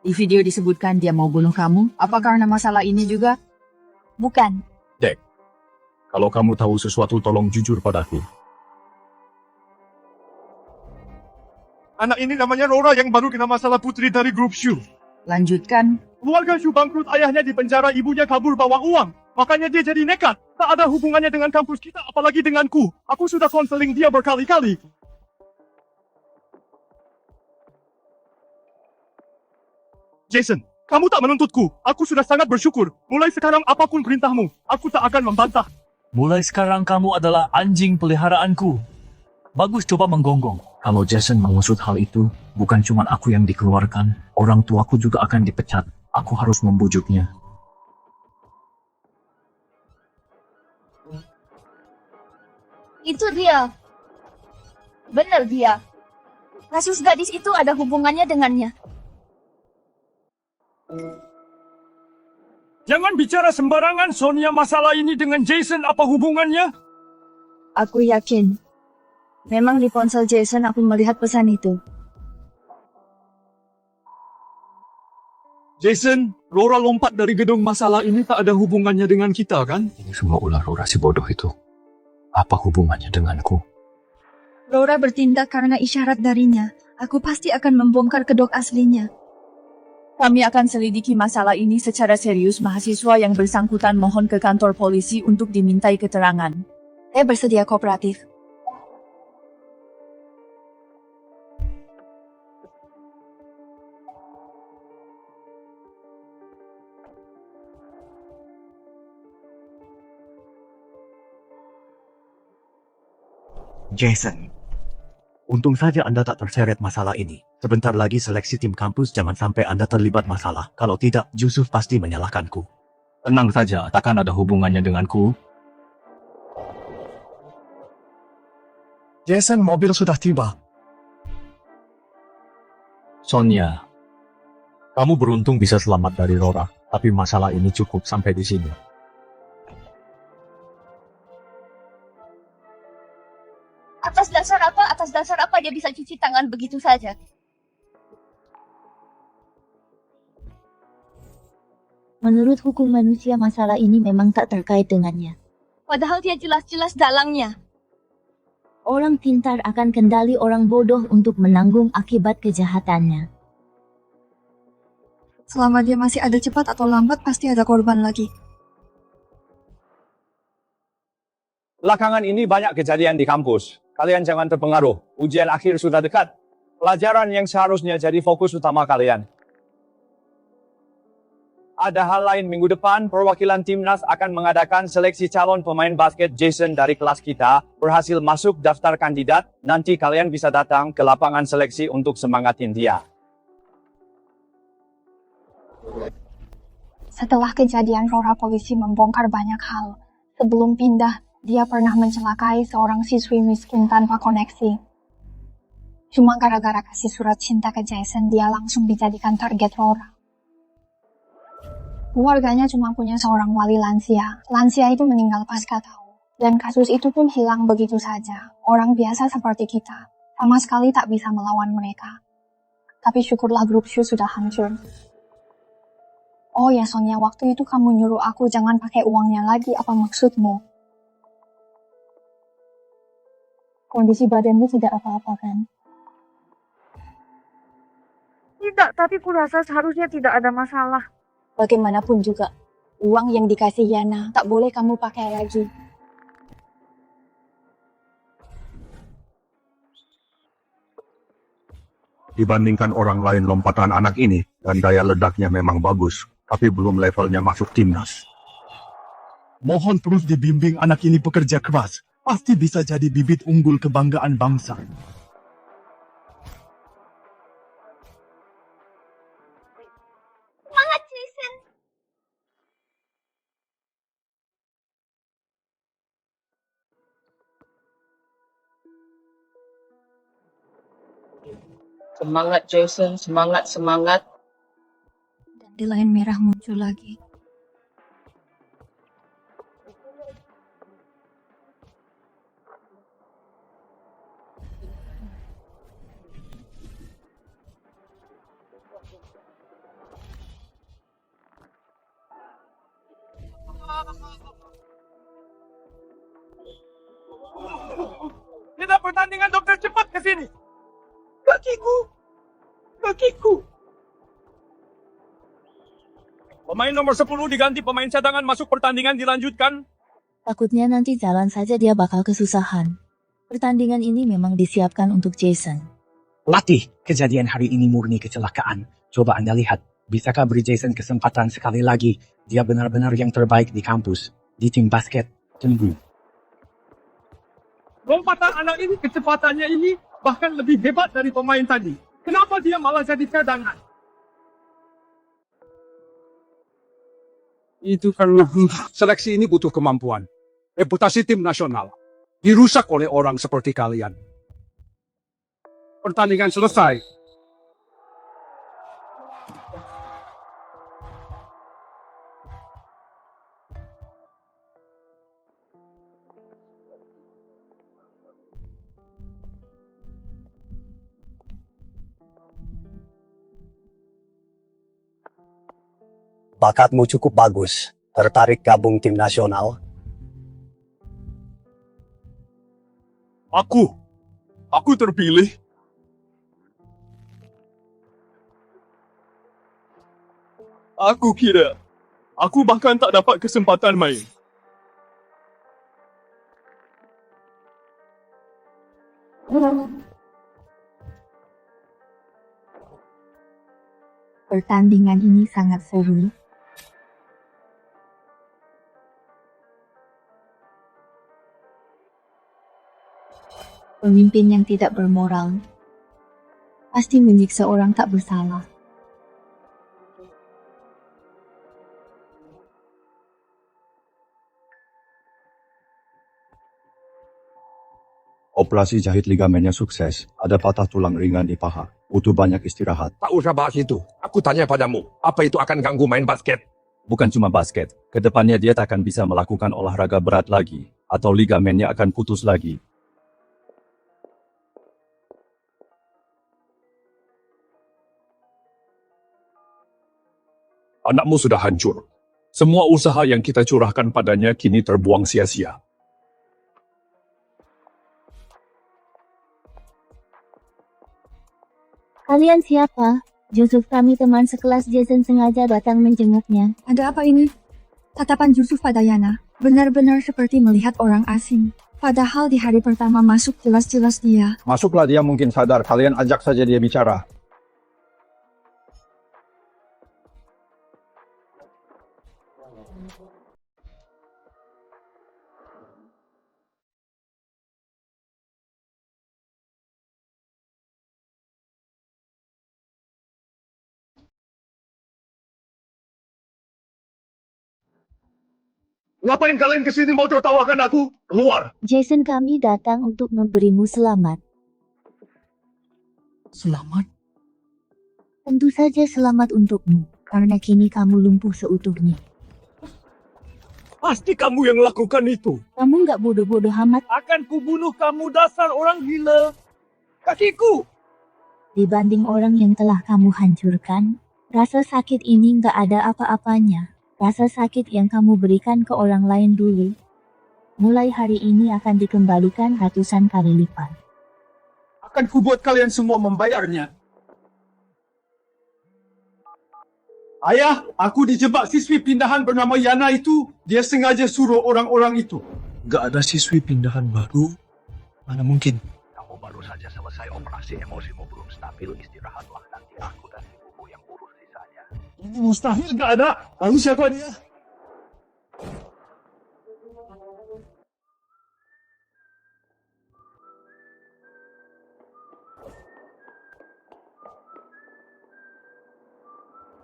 Di video disebutkan dia mau bunuh kamu. Apa karena masalah ini juga? Bukan. Dek, kalau kamu tahu sesuatu tolong jujur padaku. Anak ini namanya Rora yang baru kena masalah putri dari grup Shu. Lanjutkan. Keluarga Shu bangkrut, ayahnya di penjara, ibunya kabur bawa uang. Makanya dia jadi nekat. Tak ada hubungannya dengan kampus kita, apalagi denganku. Aku sudah konseling dia berkali-kali. Jason, kamu tak menuntutku. Aku sudah sangat bersyukur. Mulai sekarang apapun perintahmu, aku tak akan membantah. Mulai sekarang kamu adalah anjing peliharaanku. Bagus coba menggonggong. Kalau Jason mengusut hal itu, bukan cuma aku yang dikeluarkan, orang tuaku juga akan dipecat. Aku harus membujuknya. Itu dia. Benar dia. Kasus gadis itu ada hubungannya dengannya. Jangan bicara sembarangan, Sonia. Masalah ini dengan Jason apa hubungannya? Aku yakin. Memang di ponsel Jason aku melihat pesan itu. Jason, Rora lompat dari gedung, masalah ini tak ada hubungannya dengan kita, kan? Ini semua ulah Rora si bodoh itu. Apa hubungannya denganku? Rora bertindak karena isyarat darinya. Aku pasti akan membongkar kedok aslinya. Kami akan selidiki masalah ini secara serius. Mahasiswa yang bersangkutan mohon ke kantor polisi untuk dimintai keterangan. Saya bersedia kooperatif. Jason, untung saja Anda tak terseret masalah ini. Sebentar lagi seleksi tim kampus, jangan sampai Anda terlibat masalah. Kalau tidak, Yusuf pasti menyalahkanku. Tenang saja, takkan ada hubungannya denganku. Jason, mobil sudah tiba. Sonia, kamu beruntung bisa selamat dari Rora, tapi masalah ini cukup sampai di sini. Atas dasar apa dia bisa cuci tangan begitu saja? Menurut hukum manusia, masalah ini memang tak terkait dengannya. Padahal dia jelas-jelas dalangnya. Orang pintar akan kendali orang bodoh untuk menanggung akibat kejahatannya. Selama dia masih ada cepat atau lambat, pasti ada korban lagi. Belakangan ini banyak kejadian di kampus. Kalian jangan terpengaruh. Ujian akhir sudah dekat. Pelajaran yang seharusnya jadi fokus utama kalian. Ada hal lain, minggu depan perwakilan timnas akan mengadakan seleksi calon pemain basket. Jason dari kelas kita berhasil masuk daftar kandidat. Nanti kalian bisa datang ke lapangan seleksi untuk semangatin dia. Setelah kejadian Rora, polisi membongkar banyak hal. Sebelum pindah, dia pernah mencelakai seorang siswi miskin tanpa koneksi. Cuma gara-gara kasih surat cinta ke Jason, dia langsung dijadikan target Rora. Keluarganya cuma punya seorang wali lansia. Lansia itu meninggal pasca tahu. Dan kasus itu pun hilang begitu saja. Orang biasa seperti kita, sama sekali tak bisa melawan mereka. Tapi syukurlah grup Shu sudah hancur. Oh ya Sonia, waktu itu kamu nyuruh aku jangan pakai uangnya lagi, apa maksudmu? Kondisi badanmu tidak apa-apa kan? Tidak, tapi kurasa seharusnya tidak ada masalah. Bagaimanapun juga, uang yang dikasih Yana tak boleh kamu pakai lagi. Dibandingkan orang lain, lompatan anak ini dan daya ledaknya memang bagus, tapi belum levelnya masuk timnas. Mohon terus dibimbing, anak ini pekerja keras. Pasti bisa jadi bibit unggul kebanggaan bangsa. Semangat Jason! Semangat Jason, semangat, semangat. Dandelion merah muncul lagi. Tidak pertandingan dokter, cepat ke sini. Kakiku. Kakiku. Pemain nomor 10 diganti pemain cadangan, masuk pertandingan dilanjutkan. Takutnya nanti jalan saja dia bakal kesusahan. Pertandingan ini memang disiapkan untuk Jason. Latih, kejadian hari ini murni kecelakaan. Coba Anda lihat, bisakah beri Jason kesempatan sekali lagi? Dia benar-benar yang terbaik di kampus, di tim basket. Tunggu. Lompatan anak ini, kecepatannya ini bahkan lebih hebat dari pemain tadi. Kenapa dia malah jadi cadangan? Itu karena seleksi ini butuh kemampuan. Reputasi tim nasional dirusak oleh orang seperti kalian. Pertandingan selesai. Bakatmu cukup bagus. Tertarik gabung tim nasional? Aku terpilih. Aku kira, aku bahkan tak dapat kesempatan main. Pertandingan ini sangat seru. Pemimpin yang tidak bermoral pasti menyiksa orang tak bersalah. Operasi jahit ligamennya sukses. Ada patah tulang ringan di paha. Butuh banyak istirahat. Tak usah bahas itu. Aku tanya padamu, apa itu akan ganggu main basket? Bukan cuma basket. Kedepannya dia tak akan bisa melakukan olahraga berat lagi. Atau ligamennya akan putus lagi. Anakmu sudah hancur. Semua usaha yang kita curahkan padanya kini terbuang sia-sia. Kalian siapa? Yusuf, kami teman sekelas Jason sengaja datang menjenguknya. Ada apa ini? Tatapan Yusuf pada Yana benar-benar seperti melihat orang asing. Padahal di hari pertama masuk jelas-jelas dia. Masuklah, dia mungkin sadar. Kalian ajak saja dia bicara. Ngapain kalian kesini mau tertawakan aku? Keluar! Jason, kami datang untuk memberimu selamat. Selamat? Tentu saja selamat untukmu, karena kini kamu lumpuh seutuhnya. Pasti kamu yang lakukan itu. Kamu nggak bodoh-bodoh amat. Akan kubunuh kamu, dasar orang gila. Kakiku! Dibanding orang yang telah kamu hancurkan, rasa sakit ini nggak ada apa-apanya. Rasa sakit yang kamu berikan ke orang lain dulu, mulai hari ini akan dikembalikan ratusan kali lipat. Akan kubuat kalian semua membayarnya. Ayah, aku dijebak siswi pindahan bernama Yana itu. Dia sengaja suruh orang-orang itu. Gak ada siswi pindahan baru? Mana mungkin? Kamu baru saja selesai operasi, emosimu belum stabil. Istirahatlah, nanti aku dan ibumu yang urus sisanya. Ini mustahil gak ada. Lalu siapa dia?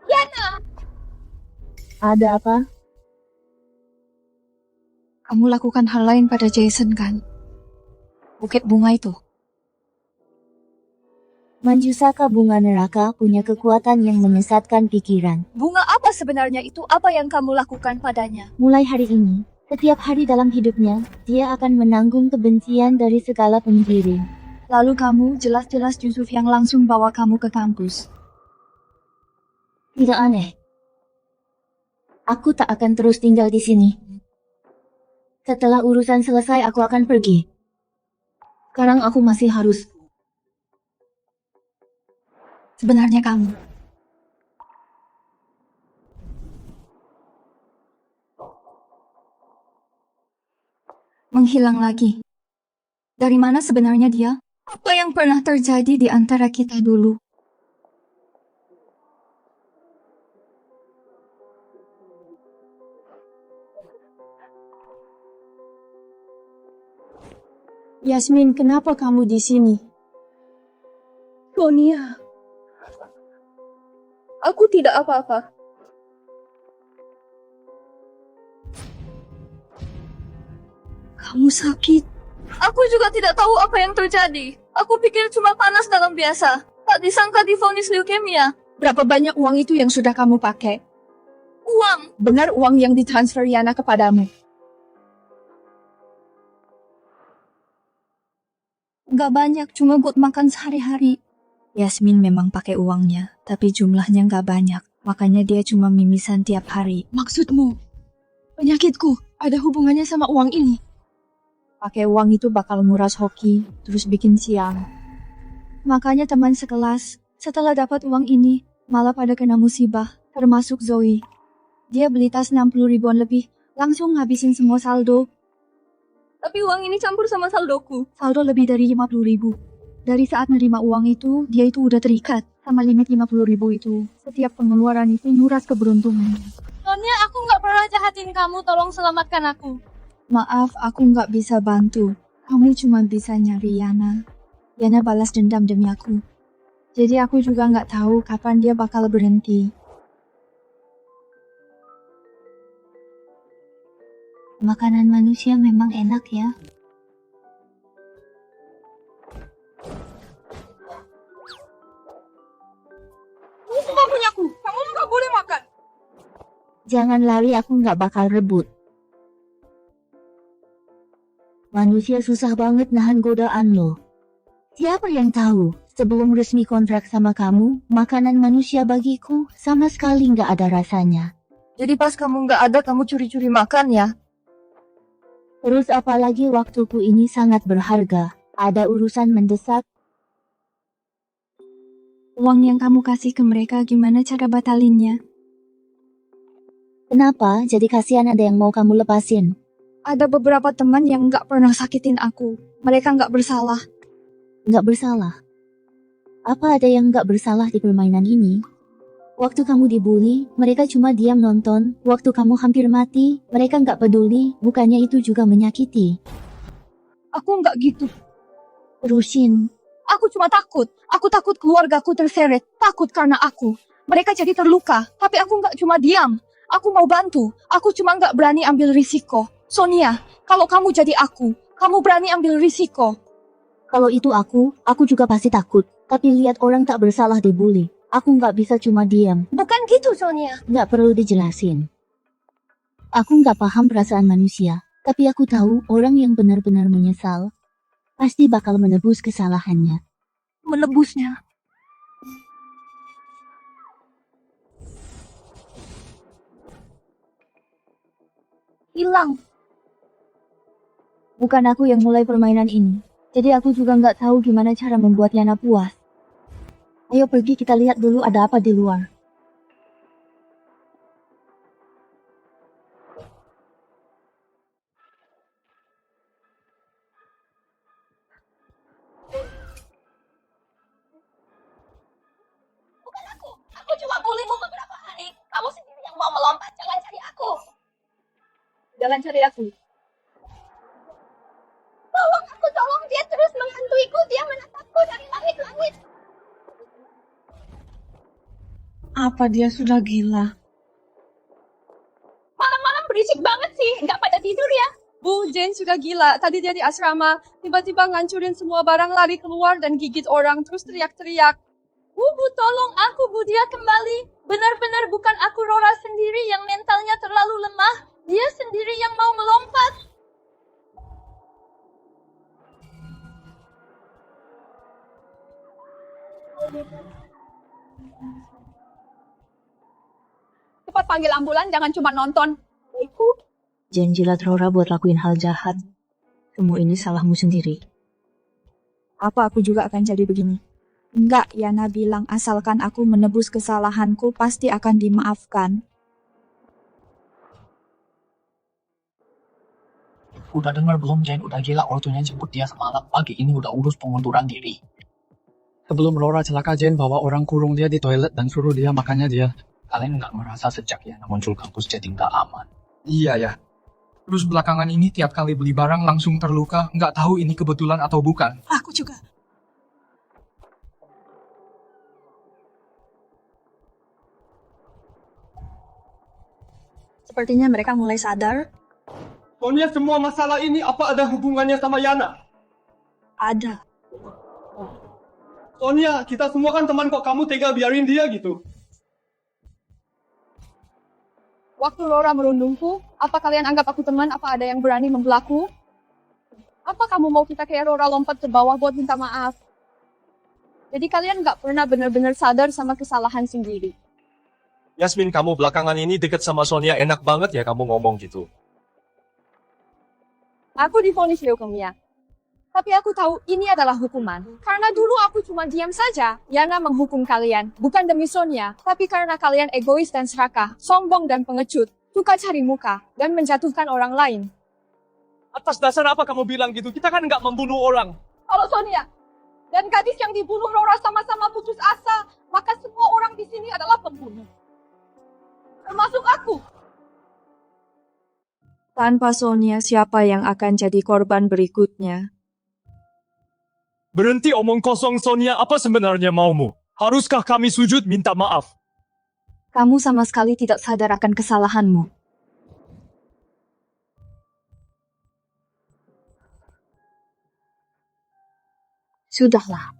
Yana! Ada apa? Kamu lakukan hal lain pada Jason, kan? Bukit bunga itu. Manjusaka bunga neraka punya kekuatan yang menyesatkan pikiran. Bunga apa sebenarnya itu? Apa yang kamu lakukan padanya? Mulai hari ini, setiap hari dalam hidupnya, dia akan menanggung kebencian dari segala pengiring. Lalu kamu jelas-jelas Yusuf yang langsung bawa kamu ke kampus. Tidak aneh. Aku tak akan terus tinggal di sini. Setelah urusan selesai, aku akan pergi. Sekarang aku masih harus. Sebenarnya kamu. Menghilang lagi. Dari mana sebenarnya dia? Apa yang pernah terjadi di antara kita dulu? Yasmin, kenapa kamu di sini? Sonia. Aku tidak apa-apa. Kamu sakit. Aku juga tidak tahu apa yang terjadi. Aku pikir cuma panas dalam biasa. Tak disangka divonis leukemia. Berapa banyak uang itu yang sudah kamu pakai? Uang. Benar uang yang ditransfer Yana kepadamu? Gak banyak, cuma buat makan sehari-hari. Yasmin memang pakai uangnya, tapi jumlahnya nggak banyak. Makanya dia cuma mimisan tiap hari. Maksudmu, penyakitku ada hubungannya sama uang ini? Pakai uang itu bakal nguras hoki, terus bikin siang. Makanya teman sekelas, setelah dapat uang ini, malah pada kena musibah, termasuk Zoe. Dia beli tas 60 ribuan lebih, langsung ngabisin semua saldo. Tapi uang ini campur sama saldoku. Saldo lebih dari 50 ribu. Dari saat nerima uang itu, dia itu udah terikat sama limit 50 ribu itu. Setiap pengeluaran itu nguras keberuntungan. Sonia, aku nggak pernah jahatin kamu. Tolong selamatkan aku. Maaf, aku nggak bisa bantu. Kamu cuma bisa nyari Yana. Yana balas dendam demi aku. Jadi aku juga nggak tahu kapan dia bakal berhenti. Makanan manusia memang enak ya. Ini semua punyaku. Kamu nggak boleh makan. Jangan lari, aku nggak bakal rebut. Manusia susah banget nahan godaan lo. Siapa yang tahu, sebelum resmi kontrak sama kamu, makanan manusia bagiku sama sekali nggak ada rasanya. Jadi pas kamu nggak ada, kamu curi-curi makan ya? Terus apalagi waktuku ini sangat berharga. Ada urusan mendesak. Uang yang kamu kasih ke mereka, gimana cara batalinnya? Kenapa? Jadi kasihan ada yang mau kamu lepasin. Ada beberapa teman yang nggak pernah sakitin aku. Mereka nggak bersalah. Nggak bersalah? Apa ada yang nggak bersalah di permainan ini? Waktu kamu dibully, mereka cuma diam nonton. Waktu kamu hampir mati, mereka nggak peduli. Bukannya itu juga menyakiti? Aku nggak gitu. Terusin. Aku cuma takut. Aku takut keluargaku terseret. Takut karena aku. Mereka jadi terluka. Tapi aku nggak cuma diam. Aku mau bantu. Aku cuma nggak berani ambil risiko. Sonia, kalau kamu jadi aku, kamu berani ambil risiko. Kalau itu aku juga pasti takut. Tapi lihat orang tak bersalah dibully. Aku nggak bisa cuma diam. Bukan gitu, Sonia. Nggak perlu dijelasin. Aku nggak paham perasaan manusia. Tapi aku tahu orang yang benar-benar menyesal pasti bakal menebus kesalahannya. Menebusnya. Hilang. Bukan aku yang mulai permainan ini. Jadi aku juga nggak tahu gimana cara membuat Yana puas. Ayo pergi, kita lihat dulu ada apa di luar. Bukan aku. Aku cuma bullymu beberapa hari. Kamu sendiri yang mau melompat. Jangan cari aku. Jangan cari aku. Tolong aku, tolong. Dia terus menghantuiku. Dia menatapku dari langit-langit. Apa dia sudah gila? Malam-malam berisik banget sih. Nggak pada tidur ya. Bu, Jane sudah gila. Tadi dia di asrama. Tiba-tiba ngancurin semua barang, lari keluar dan gigit orang. Terus teriak-teriak. Bu, tolong aku, Bu. Dia kembali. Benar-benar bukan aku, Rora sendiri yang mentalnya terlalu lemah. Dia sendiri yang mau melompat. Cepat panggil ambulan, jangan cuma nonton. Ibu, Jangan jilat Rora buat lakuin hal jahat. Semua ini salahmu sendiri. Apa aku juga akan jadi begini? Enggak, Yana bilang asalkan aku menebus kesalahanku pasti akan dimaafkan. Udah dengar belum Jane udah gila waktunya jemput dia semalam. Pagi ini udah urus pengunduran diri. Sebelum Laura celaka Jane bawa orang kurung dia di toilet dan suruh dia makannya dia. Kalian nggak merasa sejak Yana muncul kampus jadi nggak aman? Iya ya. Terus belakangan ini tiap kali beli barang langsung terluka. Nggak tahu ini kebetulan atau bukan. Aku juga. Sepertinya mereka mulai sadar. Sonia, semua masalah ini apa ada hubungannya sama Yana? Ada. Sonia, kita semua kan teman kok, kamu tega biarin dia gitu? Waktu Laura merundungku, apa kalian anggap aku teman? Apa ada yang berani membelaku? Apa kamu mau kita kayak Laura lompat ke bawah buat minta maaf? Jadi kalian nggak pernah benar-benar sadar sama kesalahan sendiri. Yasmin, kamu belakangan ini deket sama Sonia, enak banget ya kamu ngomong gitu. Aku divonis leukemia. Tapi aku tahu ini adalah hukuman. Karena dulu aku cuma diam saja. Yana menghukum kalian. Bukan demi Sonia. Tapi karena kalian egois dan serakah. Sombong dan pengecut. Suka cari muka. Dan menjatuhkan orang lain. Atas dasar apa kamu bilang gitu? Kita kan nggak membunuh orang. Kalau Sonia dan gadis yang dibunuh Laura sama-sama putus asa, maka semua orang di sini adalah pembunuh. Termasuk aku. Tanpa Sonia, siapa yang akan jadi korban berikutnya? Berhenti omong kosong, Sonia. Apa sebenarnya maumu? Haruskah kami sujud minta maaf? Kamu sama sekali tidak sadar akan kesalahanmu. Sudahlah.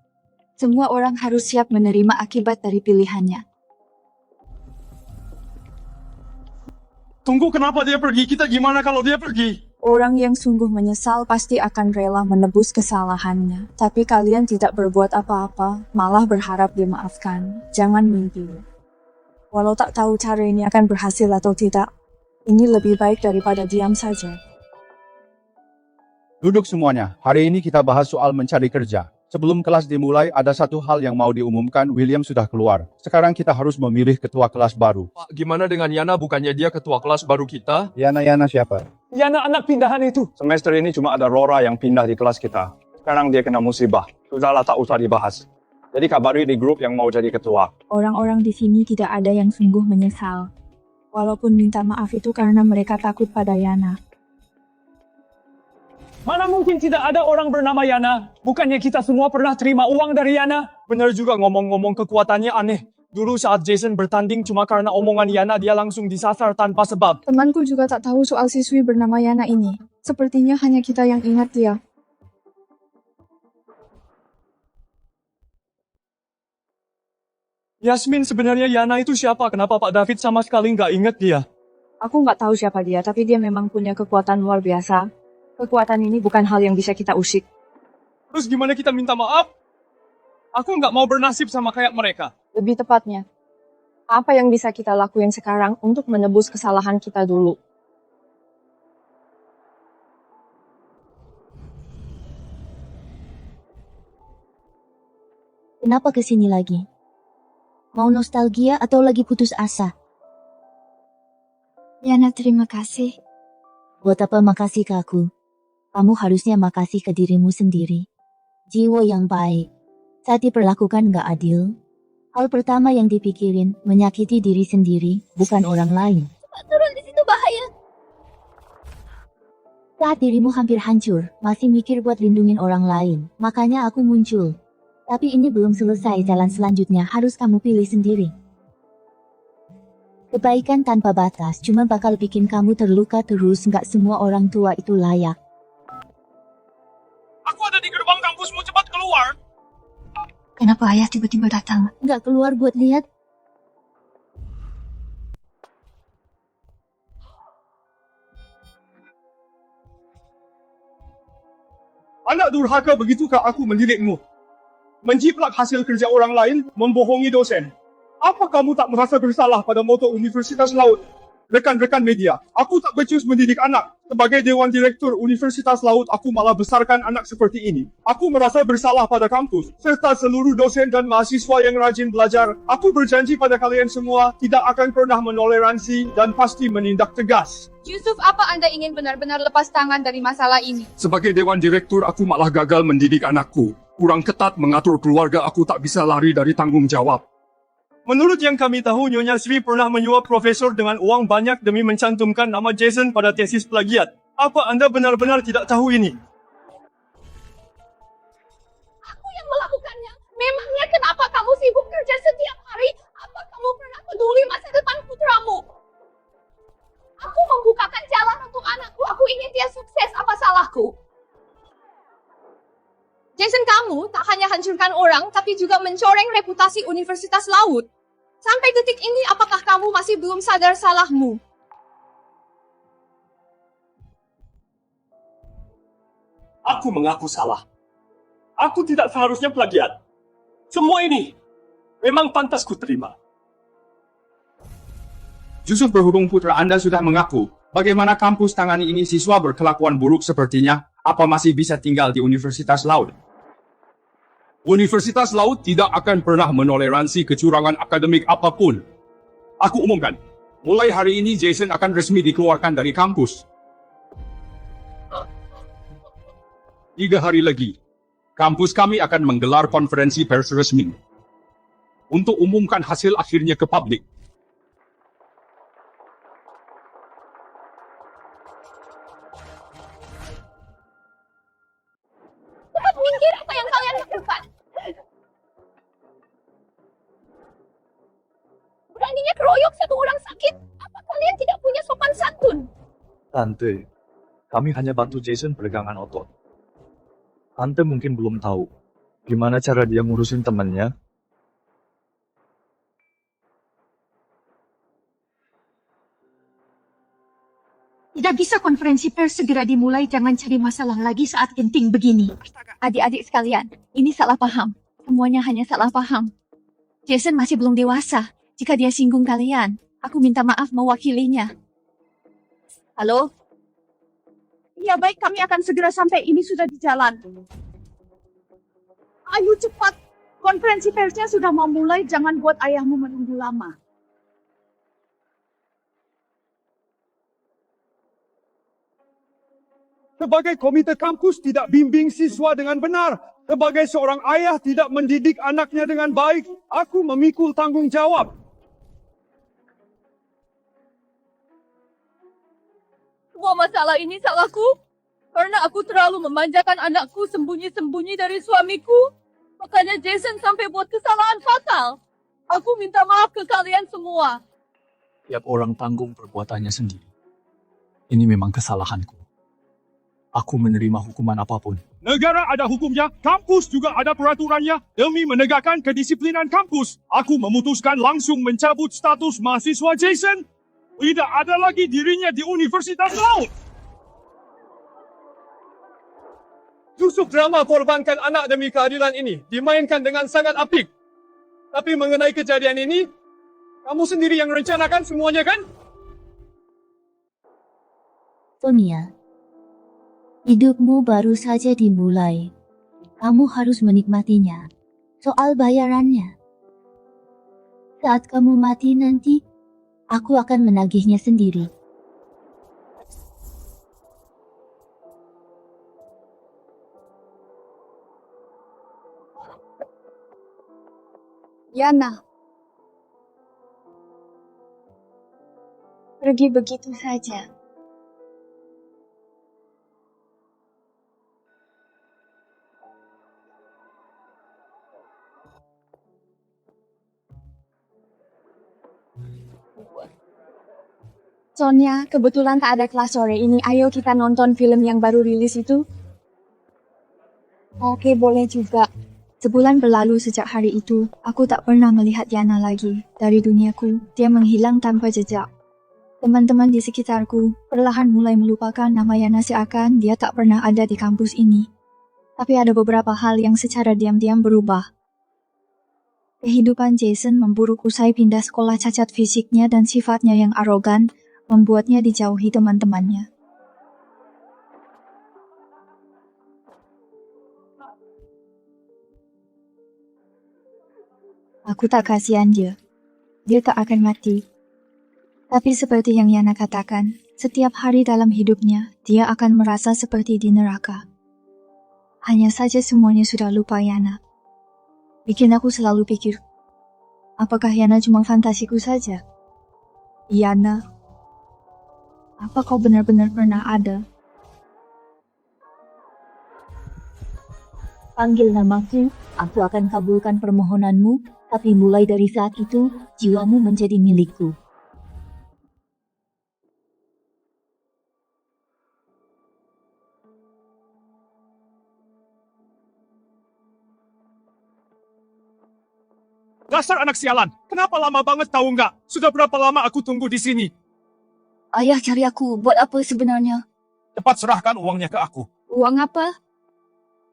Semua orang harus siap menerima akibat dari pilihannya. Tunggu, kenapa dia pergi? Kita gimana kalau dia pergi? Orang yang sungguh menyesal pasti akan rela menebus kesalahannya. Tapi kalian tidak berbuat apa-apa, malah berharap dimaafkan. Jangan mimpi. Walau tak tahu cara ini akan berhasil atau tidak, ini lebih baik daripada diam saja. Duduk semuanya. Hari ini kita bahas soal mencari kerja. Sebelum kelas dimulai, ada satu hal yang mau diumumkan. William sudah keluar. Sekarang kita harus memilih ketua kelas baru. Pak, gimana dengan Yana? Bukannya dia ketua kelas baru kita? Yana siapa? Yana anak pindahan itu. Semester ini cuma ada Laura yang pindah di kelas kita. Sekarang dia kena musibah. Sudahlah, tak usah dibahas. Jadi kabari di grup yang mau jadi ketua. Orang-orang di sini tidak ada yang sungguh menyesal. Walaupun minta maaf itu karena mereka takut pada Yana. Mana mungkin tidak ada orang bernama Yana? Bukannya kita semua pernah terima uang dari Yana? Benar juga ngomong-ngomong kekuatannya aneh. Dulu saat Jason bertanding cuma karena omongan Yana dia langsung disasar tanpa sebab. Temanku juga tak tahu soal siswi bernama Yana ini. Sepertinya hanya kita yang ingat dia. Yasmin, sebenarnya Yana itu siapa? Kenapa Pak David sama sekali nggak ingat dia? Aku nggak tahu siapa dia, tapi dia memang punya kekuatan luar biasa. Kekuatan ini bukan hal yang bisa kita usik. Terus gimana kita minta maaf? Aku nggak mau bernasib sama kayak mereka. Lebih tepatnya, apa yang bisa kita lakuin sekarang untuk menebus kesalahan kita dulu? Kenapa kesini lagi? Mau nostalgia atau lagi putus asa? Yana, terima kasih. Buat apa makasih ke aku? Kamu harusnya makasih ke dirimu sendiri. Jiwa yang baik. Saat diperlakukan gak adil, hal pertama yang dipikirin menyakiti diri sendiri, bukan orang lain. Cepat turun, di situ bahaya. Saat dirimu hampir hancur, masih mikir buat lindungin orang lain, makanya aku muncul. Tapi ini belum selesai, jalan selanjutnya harus kamu pilih sendiri. Kebaikan tanpa batas cuma bakal bikin kamu terluka terus. Gak semua orang tua itu layak. Aku ada di gerbang kampusmu, cepat keluar. Kenapa ayah tiba-tiba datang? Gak keluar buat lihat? Anak durhaka, begitukah aku mendidikmu? Menjiplak hasil kerja orang lain, membohongi dosen. Apa kamu tak merasa bersalah pada moto Universitas Laut? Rekan-rekan media, aku tak becus mendidik anak. Sebagai Dewan Direktur Universitas Laut, aku malah besarkan anak seperti ini. Aku merasa bersalah pada kampus, serta seluruh dosen dan mahasiswa yang rajin belajar. Aku berjanji pada kalian semua, tidak akan pernah menoleransi dan pasti menindak tegas. Yusuf, apa Anda ingin benar-benar lepas tangan dari masalah ini? Sebagai Dewan Direktur, aku malah gagal mendidik anakku. Kurang ketat mengatur keluarga, aku tak bisa lari dari tanggung jawab. Menurut yang kami tahu, Nyonya Sri pernah menyuap profesor dengan uang banyak demi mencantumkan nama Jason pada tesis plagiat. Apa Anda benar-benar tidak tahu ini? Aku yang melakukannya. Memangnya kenapa kamu sibuk kerja setiap hari? Apa kamu pernah peduli masa depan putramu? Aku membukakan jalan untuk anakku. Aku ingin dia sukses. Apa salahku? Jason, kamu tak hanya hancurkan orang, tapi juga mencoreng reputasi Universitas Laut. Sampai detik ini, apakah kamu masih belum sadar salahmu? Aku mengaku salah. Aku tidak seharusnya plagiat. Semua ini memang pantas ku terima. Yusuf, berhubung putra Anda sudah mengaku, bagaimana kampus tangani ini siswa berkelakuan buruk sepertinya? Apa masih bisa tinggal di Universitas Laut? Universitas Laut tidak akan pernah menoleransi kecurangan akademik apapun. Aku umumkan, mulai hari ini Jason akan resmi dikeluarkan dari kampus. 3 hari lagi, kampus kami akan menggelar konferensi pers resmi untuk umumkan hasil akhirnya ke publik. Cepat minggir, apa yang kalian lakukan? Beraninya keroyok satu orang sakit. Apa kalian tidak punya sopan santun? Tante, kami hanya bantu Jason peregangan otot. Tante mungkin belum tahu gimana cara dia ngurusin temannya. Tidak bisa konferensi pers segera dimulai, jangan cari masalah lagi saat genting begini. Adik-adik sekalian, ini salah paham. Semuanya hanya salah paham. Jason masih belum dewasa. Jika dia singgung kalian, aku minta maaf mewakilinya. Halo? Ya baik, kami akan segera sampai. Ini sudah di jalan. Ayo cepat. Konferensi persnya sudah mau mulai. Jangan buat ayahmu menunggu lama. Sebagai komite kampus tidak bimbing siswa dengan benar. Sebagai seorang ayah tidak mendidik anaknya dengan baik. Aku memikul tanggung jawab. Semua masalah ini salahku. Karena aku terlalu memanjakan anakku sembunyi-sembunyi dari suamiku. Makanya Jason sampai buat kesalahan fatal. Aku minta maaf ke kalian semua. Tiap orang tanggung perbuatannya sendiri. Ini memang kesalahanku. Aku menerima hukuman apapun. Negara ada hukumnya, kampus juga ada peraturannya. Demi menegakkan kedisiplinan kampus, aku memutuskan langsung mencabut status mahasiswa Jason. Tidak ada lagi dirinya di Universitas Laut. Yusuf drama korbankan anak demi keadilan ini dimainkan dengan sangat apik. Tapi mengenai kejadian ini, kamu sendiri yang rencanakan semuanya kan? Sonia, hidupmu baru saja dimulai. Kamu harus menikmatinya. Soal bayarannya, saat kamu mati nanti, aku akan menagihnya sendiri. Yana, pergi begitu saja. Sonia, kebetulan tak ada kelas sore ini. Ayo kita nonton film yang baru rilis itu. Oke, boleh juga. Sebulan berlalu sejak hari itu, aku tak pernah melihat Yana lagi. Dari duniaku, dia menghilang tanpa jejak. Teman-teman di sekitarku perlahan mulai melupakan nama Yana seakan dia tak pernah ada di kampus ini. Tapi ada beberapa hal yang secara diam-diam berubah. Kehidupan Jason memburuk usai pindah sekolah. Cacat fisiknya dan sifatnya yang arogan membuatnya dijauhi teman-temannya. Aku tak kasihan dia. Dia tak akan mati. Tapi seperti yang Yana katakan, setiap hari dalam hidupnya, dia akan merasa seperti di neraka. Hanya saja semuanya sudah lupa Yana. Bikin aku selalu pikir, apakah Yana cuma fantasiku saja? Yana, apa kau benar-benar pernah ada? Panggil namaku, aku akan kabulkan permohonanmu, tapi mulai dari saat itu, jiwamu menjadi milikku. Dasar anak sialan, kenapa lama banget tahu nggak? Sudah berapa lama aku tunggu di sini? Ayah cari aku, buat apa sebenarnya? Cepat serahkan uangnya ke aku. Uang apa?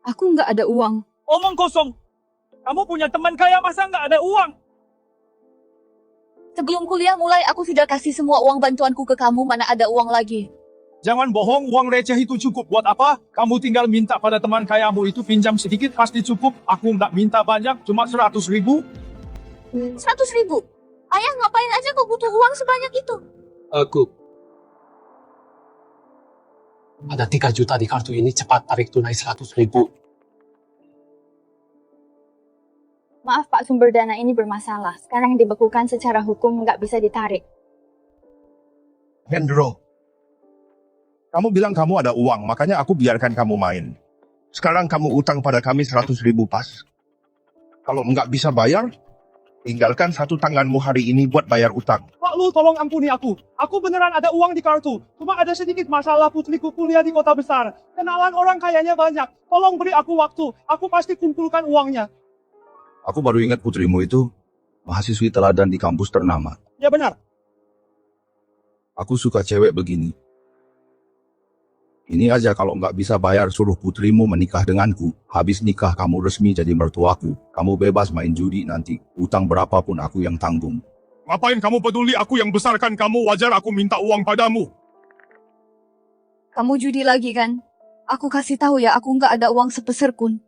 Aku nggak ada uang. Omong kosong. Kamu punya teman kaya, masa nggak ada uang? Sebelum kuliah mulai, aku sudah kasih semua uang bantuanku ke kamu, mana ada uang lagi. Jangan bohong, uang receh itu cukup buat apa? Kamu tinggal minta pada teman kayamu itu pinjam sedikit pasti cukup. Aku nggak minta banyak, cuma 100.000. 100.000? Ayah ngapain aja kau butuh uang sebanyak itu? Aku ada 3 juta di kartu ini, cepat tarik tunai 100.000. Maaf Pak, sumber dana ini bermasalah. Sekarang dibekukan secara hukum, nggak bisa ditarik. Hendro, kamu bilang kamu ada uang, makanya aku biarkan kamu main. Sekarang kamu utang pada kami 100.000 pas. Kalau nggak bisa bayar, tinggalkan satu tanganmu hari ini buat bayar utang. Pak Lu, tolong ampuni aku. Aku beneran ada uang di kartu. Cuma ada sedikit masalah, putriku kuliah di kota besar. Kenalan orang kayanya banyak. Tolong beri aku waktu. Aku pasti kumpulkan uangnya. Aku baru ingat putrimu itu mahasiswi teladan di kampus ternama. Ya benar. Aku suka cewek begini. Ini aja kalau nggak bisa bayar suruh putrimu menikah denganku. Habis nikah kamu resmi jadi mertuaku. Kamu bebas main judi nanti. Utang berapapun aku yang tanggung. Ngapain kamu peduli? Aku yang besarkan kamu. Wajar aku minta uang padamu. Kamu judi lagi kan? Aku kasih tahu ya, aku nggak ada uang sepeser pun.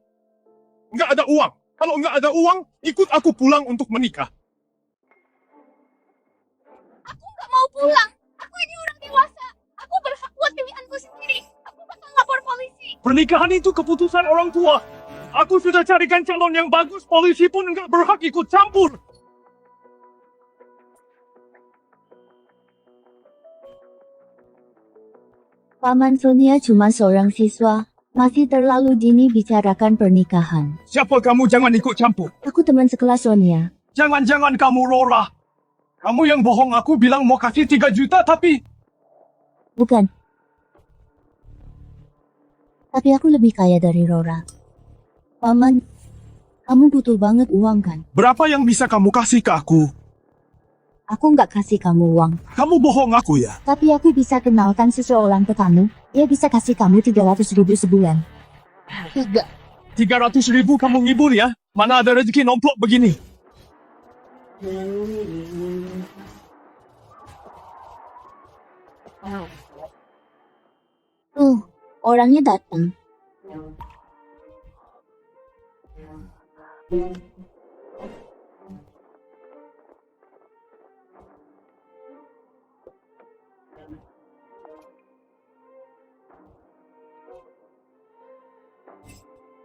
Nggak ada uang. Kalau nggak ada uang, ikut aku pulang untuk menikah. Aku nggak mau pulang. Aku ini orang dewasa. Aku berhak buat pilihanku sendiri. Aku bakal lapor polisi. Pernikahan itu keputusan orang tua. Aku sudah carikan calon yang bagus, polisi pun nggak berhak ikut campur. Paman Sonia cuma seorang siswa, masih terlalu dini bicarakan pernikahan. Siapa kamu? Jangan ikut campur. Aku teman sekelas Sonia. Jangan-jangan kamu Rora. Kamu yang bohong, aku bilang mau kasih 3 juta tapi... Bukan. Tapi aku lebih kaya dari Rora. Paman, kamu butuh banget uang kan? Berapa yang bisa kamu kasih ke aku? Aku nggak kasih kamu uang. Kamu bohong aku ya? Tapi aku bisa kenalkan seseorang ke kamu. Dia bisa kasih kamu 300.000 sebulan. 300.000 kamu ngibur ya? Mana ada rezeki nomplok begini? Orangnya datang.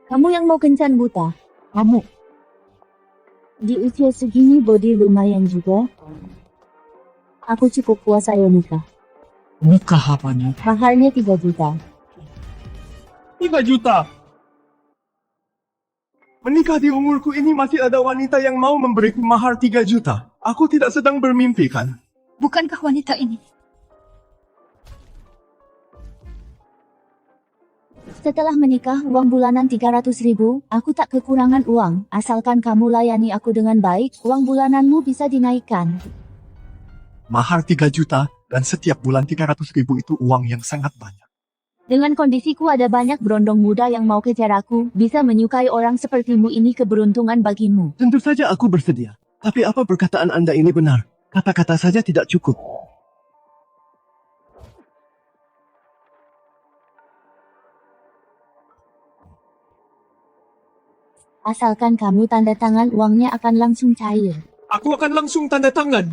Kamu yang mau kencan buta? Kamu. Di usia segini body lumayan juga. Aku cukup puas ayo nikah. Nikah apanya? Maharnya 3 juta. 3 juta? Menikah di umurku ini masih ada wanita yang mau memberiku mahar 3 juta. Aku tidak sedang bermimpi kan? Bukankah wanita ini? Setelah menikah, uang bulanan 300.000, aku tak kekurangan uang. Asalkan kamu layani aku dengan baik, uang bulananmu bisa dinaikkan. Mahar 3 juta dan setiap bulan 300.000 itu uang yang sangat banyak. Dengan kondisiku ada banyak berondong muda yang mau kejar aku, bisa menyukai orang sepertimu ini keberuntungan bagimu. Tentu saja aku bersedia. Tapi apa perkataan Anda ini benar? Kata-kata saja tidak cukup. Asalkan kamu tanda tangan, uangnya akan langsung cair. Aku akan langsung tanda tangan.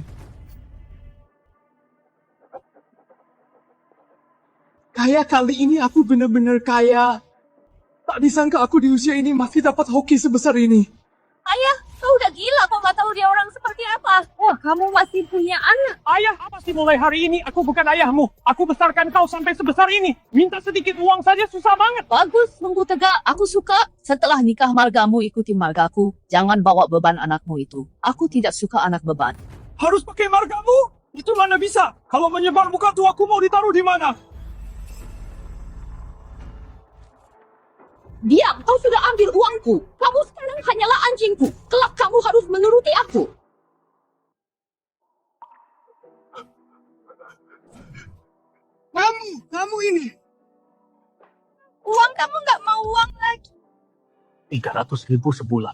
Kaya kali ini aku benar-benar kaya. Tak disangka aku di usia ini masih dapat hoki sebesar ini. Ayah, kau udah gila kok nggak tahu dia orang seperti apa. Wah, kamu masih punya anak. Ayah, apa sih mulai hari ini aku bukan ayahmu. Aku besarkan kau sampai sebesar ini. Minta sedikit uang saja susah banget. Bagus, nunggu tegak. Aku suka. Setelah nikah margamu, ikuti margaku. Jangan bawa beban anakmu itu. Aku tidak suka anak beban. Harus pakai margamu? Itu mana bisa? Kalau menyebar muka tuaku mau ditaruh di mana? Diam, kau sudah ambil uangku. Kamu sekarang hanyalah anjingku. Kelak kamu harus menuruti aku. Kamu ini. Uang kamu nggak mau uang lagi. 300.000 sebulan.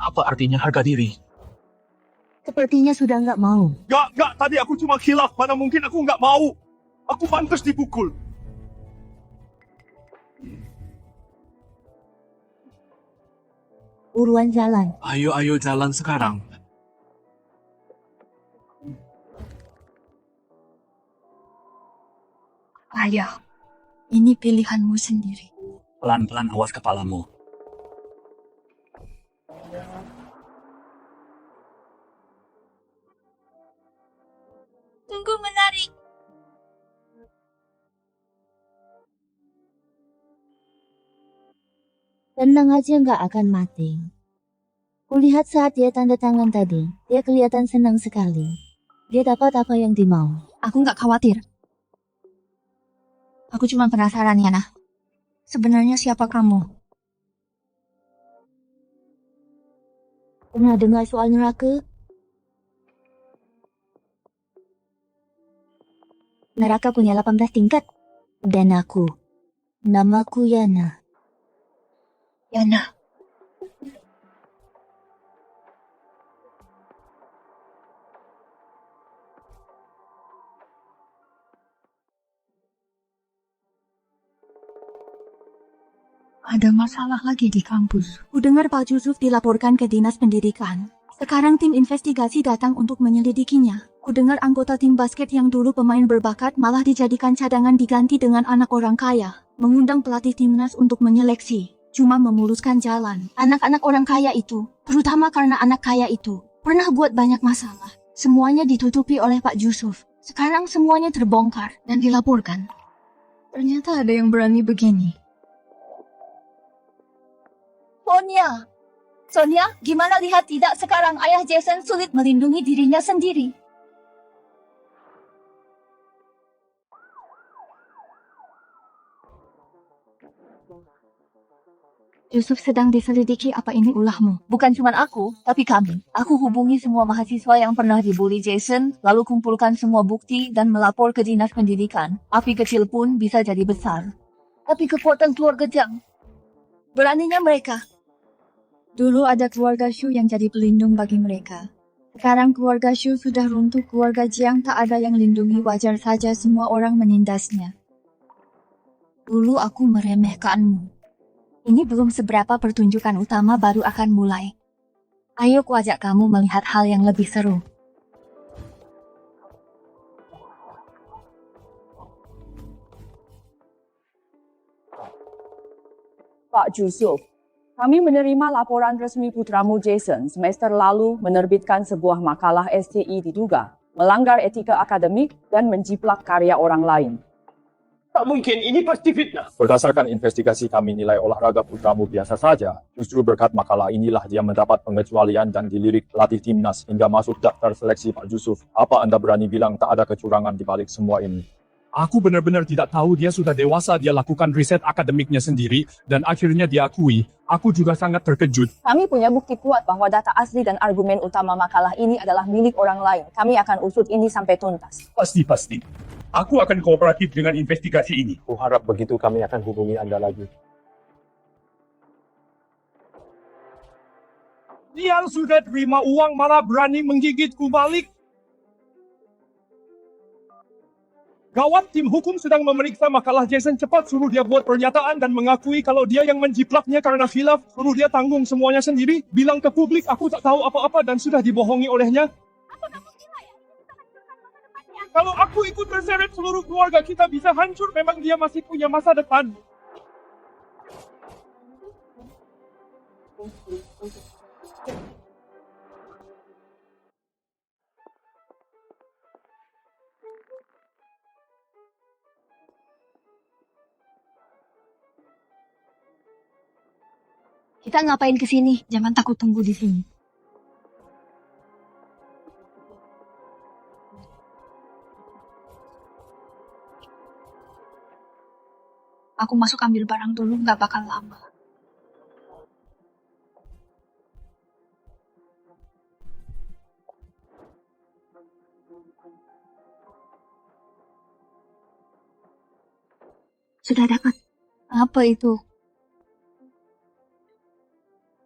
Apa artinya harga diri? Sepertinya sudah nggak mau. Nggak, tadi aku cuma khilaf, mana mungkin aku nggak mau. Aku pantas dipukul. Buruan jalan. Ayo jalan sekarang. Ayah, ini pilihanmu sendiri. Pelan-pelan awas kepalamu. Tunggu menarik. Tenang aja, nggak akan mati. Kulihat saat dia tanda tangan tadi, dia kelihatan senang sekali. Dia dapat apa yang dimau. Aku nggak khawatir. Aku cuma penasaran, Yana. Sebenarnya siapa kamu? Pernah dengar soal neraka? Neraka punya 18 tingkat. Dan aku. Namaku Yana. Yana. Ada masalah lagi di kampus. Kudengar Pak Yusuf dilaporkan ke Dinas Pendidikan. Sekarang tim investigasi datang untuk menyelidikinya. Kudengar anggota tim basket yang dulu pemain berbakat malah dijadikan cadangan diganti dengan anak orang kaya. Mengundang pelatih timnas untuk menyeleksi. Cuma memuluskan jalan. Anak-anak orang kaya itu, terutama karena anak kaya itu, pernah buat banyak masalah. Semuanya ditutupi oleh Pak Yusuf. Sekarang semuanya terbongkar dan dilaporkan. Ternyata ada yang berani begini. Sonia, gimana lihat tidak sekarang ayah Jason sulit melindungi dirinya sendiri. Yusuf sedang diselidiki, apa ini ulahmu? Bukan cuma aku, tapi kami. Aku hubungi semua mahasiswa yang pernah dibully Jason, lalu kumpulkan semua bukti dan melapor ke Dinas Pendidikan. Api kecil pun bisa jadi besar. Tapi kekuatan keluarga Jiang, beraninya mereka. Dulu ada keluarga Shu yang jadi pelindung bagi mereka. Sekarang keluarga Shu sudah runtuh, keluarga Jiang tak ada yang lindungi, wajar saja semua orang menindasnya. Dulu aku meremehkanmu. Ini belum seberapa, pertunjukan utama baru akan mulai. Ayo kuajak kamu melihat hal yang lebih seru. Pak Yusuf, kami menerima laporan resmi putramu Jason semester lalu menerbitkan sebuah makalah STI diduga melanggar etika akademik dan menjiplak karya orang lain. Tak mungkin, ini pasti fitnah. Berdasarkan investigasi kami nilai olahraga putramu biasa saja. Justru berkat makalah inilah dia mendapat pengecualian dan dilirik pelatih timnas hingga masuk daftar seleksi Pak Yusuf. Apa Anda berani bilang tak ada kecurangan di balik semua ini? Aku benar-benar tidak tahu, dia sudah dewasa, dia lakukan riset akademiknya sendiri, dan akhirnya diakui. Aku juga sangat terkejut. Kami punya bukti kuat bahwa data asli dan argumen utama makalah ini adalah milik orang lain. Kami akan usut ini sampai tuntas. Pasti. Aku akan kooperatif dengan investigasi ini. Aku harap begitu kami akan hubungi Anda lagi. Dia sudah terima uang malah berani menggigitku balik. Gawat, tim hukum sedang memeriksa makalah Jason. Cepat suruh dia buat pernyataan dan mengakui kalau dia yang menjiplaknya karena khilaf. Suruh dia tanggung semuanya sendiri. Bilang ke publik aku tak tahu apa-apa dan sudah dibohongi olehnya. Kalau aku ikut terseret, seluruh keluarga kita bisa hancur. Memang dia masih punya masa depan. Kita ngapain ke sini? Jangan takut tunggu di sini. Aku masuk ambil barang dulu, nggak bakal lama. Sudah dapat. Apa itu?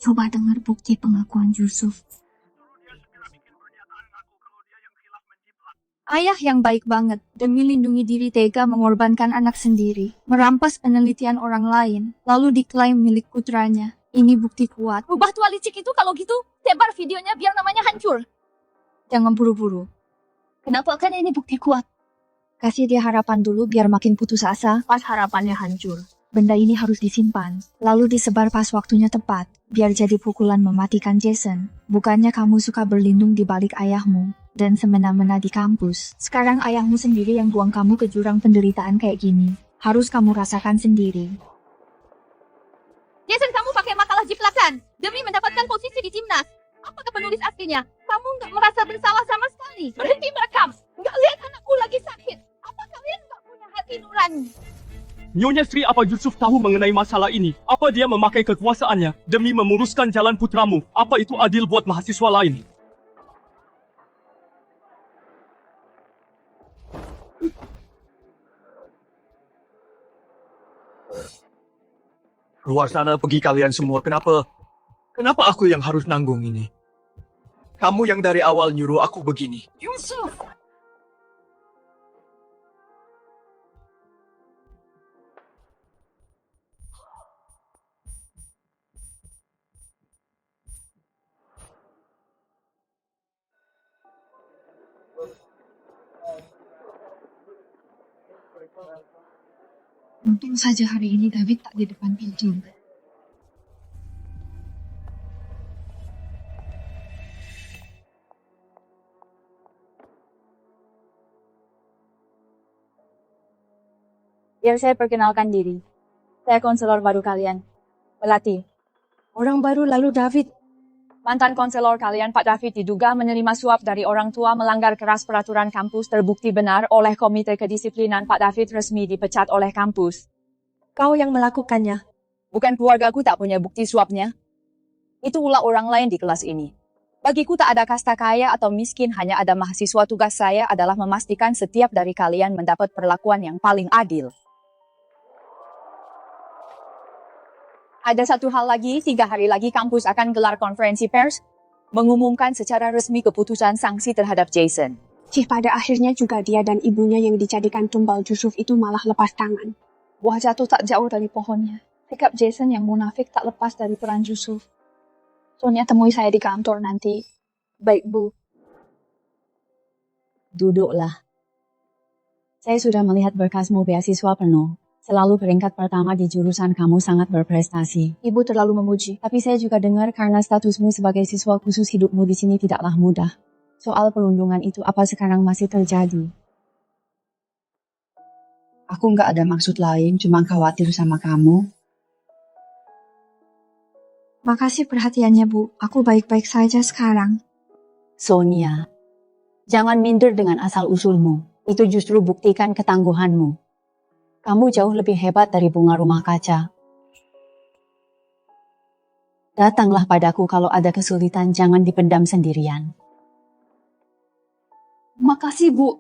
Coba dengar bukti pengakuan Yusuf. Ayah yang baik banget, demi lindungi diri tega mengorbankan anak sendiri, merampas penelitian orang lain, lalu diklaim milik putranya. Ini bukti kuat. Rubah tua licik itu kalau gitu, sebar videonya biar namanya hancur. Jangan buru-buru. Kenapa kan ini bukti kuat? Kasih dia harapan dulu biar makin putus asa. Pas harapannya hancur. Benda ini harus disimpan, lalu disebar pas waktunya tepat, biar jadi pukulan mematikan Jason. Bukannya kamu suka berlindung di balik ayahmu, dan semena-mena di kampus. Sekarang ayahmu sendiri yang buang kamu ke jurang penderitaan kayak gini. Harus kamu rasakan sendiri. Jason, kamu pakai makalah jiplakan demi mendapatkan posisi di timnas. Apakah penulis aslinya? Kamu nggak merasa bersalah sama sekali? Berhenti merekam. Nggak lihat anakku lagi sakit. Apa kalian nggak punya hati nurani? Nyonya Sri, apa Yusuf tahu mengenai masalah ini? Apa dia memakai kekuasaannya demi memuruskan jalan putramu? Apa itu adil buat mahasiswa lain? Luar sana pergi kalian semua. Kenapa aku yang harus nanggung ini? Kamu yang dari awal nyuruh aku begini. Yusuf! Untung saja hari ini David tak di depan pintu. Biar saya perkenalkan diri. Saya konselor baru kalian, Melati. Orang baru lalu David. Mantan konselor kalian, Pak David, diduga menerima suap dari orang tua, melanggar keras peraturan kampus, terbukti benar oleh Komite Kedisiplinan. Pak David resmi dipecat oleh kampus. Kau yang melakukannya. Bukan keluargaku tak punya bukti suapnya. Itu ulah orang lain di kelas ini. Bagiku tak ada kasta kaya atau miskin, hanya ada mahasiswa. Tugas saya adalah memastikan setiap dari kalian mendapat perlakuan yang paling adil. Ada satu hal lagi, 3 hari lagi kampus akan gelar konferensi pers, mengumumkan secara resmi keputusan sanksi terhadap Jason. Pada akhirnya juga dia dan ibunya yang dijadikan tumbal Yusuf itu malah lepas tangan. Buah jatuh tak jauh dari pohonnya. Sikap Jason yang munafik tak lepas dari peran Yusuf. Sonia temui saya di kantor nanti. Baik, Bu. Duduklah. Saya sudah melihat berkasmu beasiswa penuh. Selalu peringkat pertama di jurusan, kamu sangat berprestasi. Ibu terlalu memuji. Tapi saya juga dengar karena statusmu sebagai siswa khusus, hidupmu di sini tidaklah mudah. Soal perundungan itu apa sekarang masih terjadi? Aku nggak ada maksud lain, cuma khawatir sama kamu. Makasih perhatiannya, Bu. Aku baik-baik saja sekarang. Sonia, jangan minder dengan asal-usulmu. Itu justru buktikan ketangguhanmu. Kamu jauh lebih hebat dari bunga rumah kaca. Datanglah padaku kalau ada kesulitan, jangan dipendam sendirian. Makasih, Bu.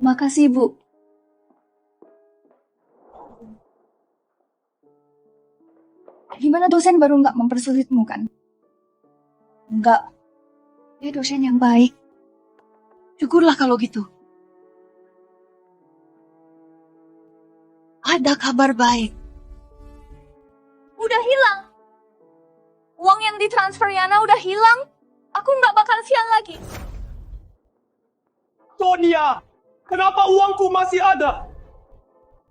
Makasih, Bu. Gimana dosen baru nggak mempersulitmu kan? Nggak. Dia dosen yang baik. Syukurlah kalau gitu. Ada kabar baik. Udah hilang. Uang yang ditransfer Yana udah hilang. Aku nggak bakal sial lagi. Sonia, kenapa uangku masih ada?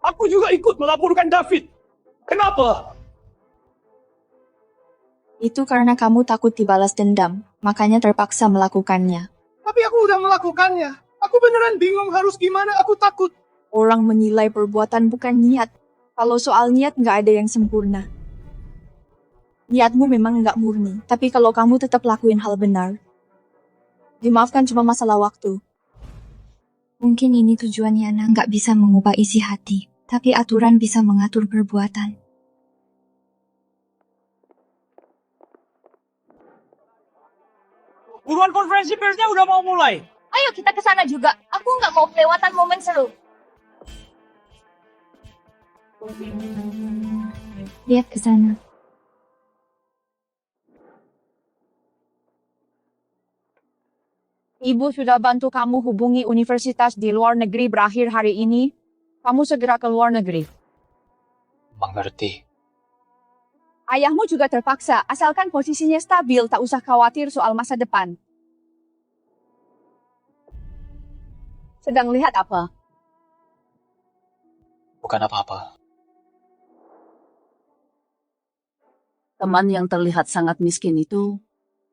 Aku juga ikut melaporkan David. Kenapa? Itu karena kamu takut dibalas dendam, makanya terpaksa melakukannya. Tapi aku udah melakukannya. Aku beneran bingung harus gimana, aku takut. Orang menilai perbuatan bukan niat. Kalau soal niat nggak ada yang sempurna. Niatmu memang nggak murni, tapi kalau kamu tetap lakuin hal benar, dimaafkan cuma masalah waktu. Mungkin ini tujuan Yana nggak bisa mengubah isi hati, tapi aturan bisa mengatur perbuatan. Buruan konferensi persnya udah mau mulai. Ayo kita ke sana juga. Aku nggak mau kelewatan momen seru. Lihat ke sana. Ibu sudah bantu kamu hubungi universitas di luar negeri berakhir hari ini. Kamu segera ke luar negeri. Mengerti. Ayahmu juga terpaksa, asalkan posisinya stabil, tak usah khawatir soal masa depan. Sedang lihat apa? Bukan apa-apa. Teman yang terlihat sangat miskin itu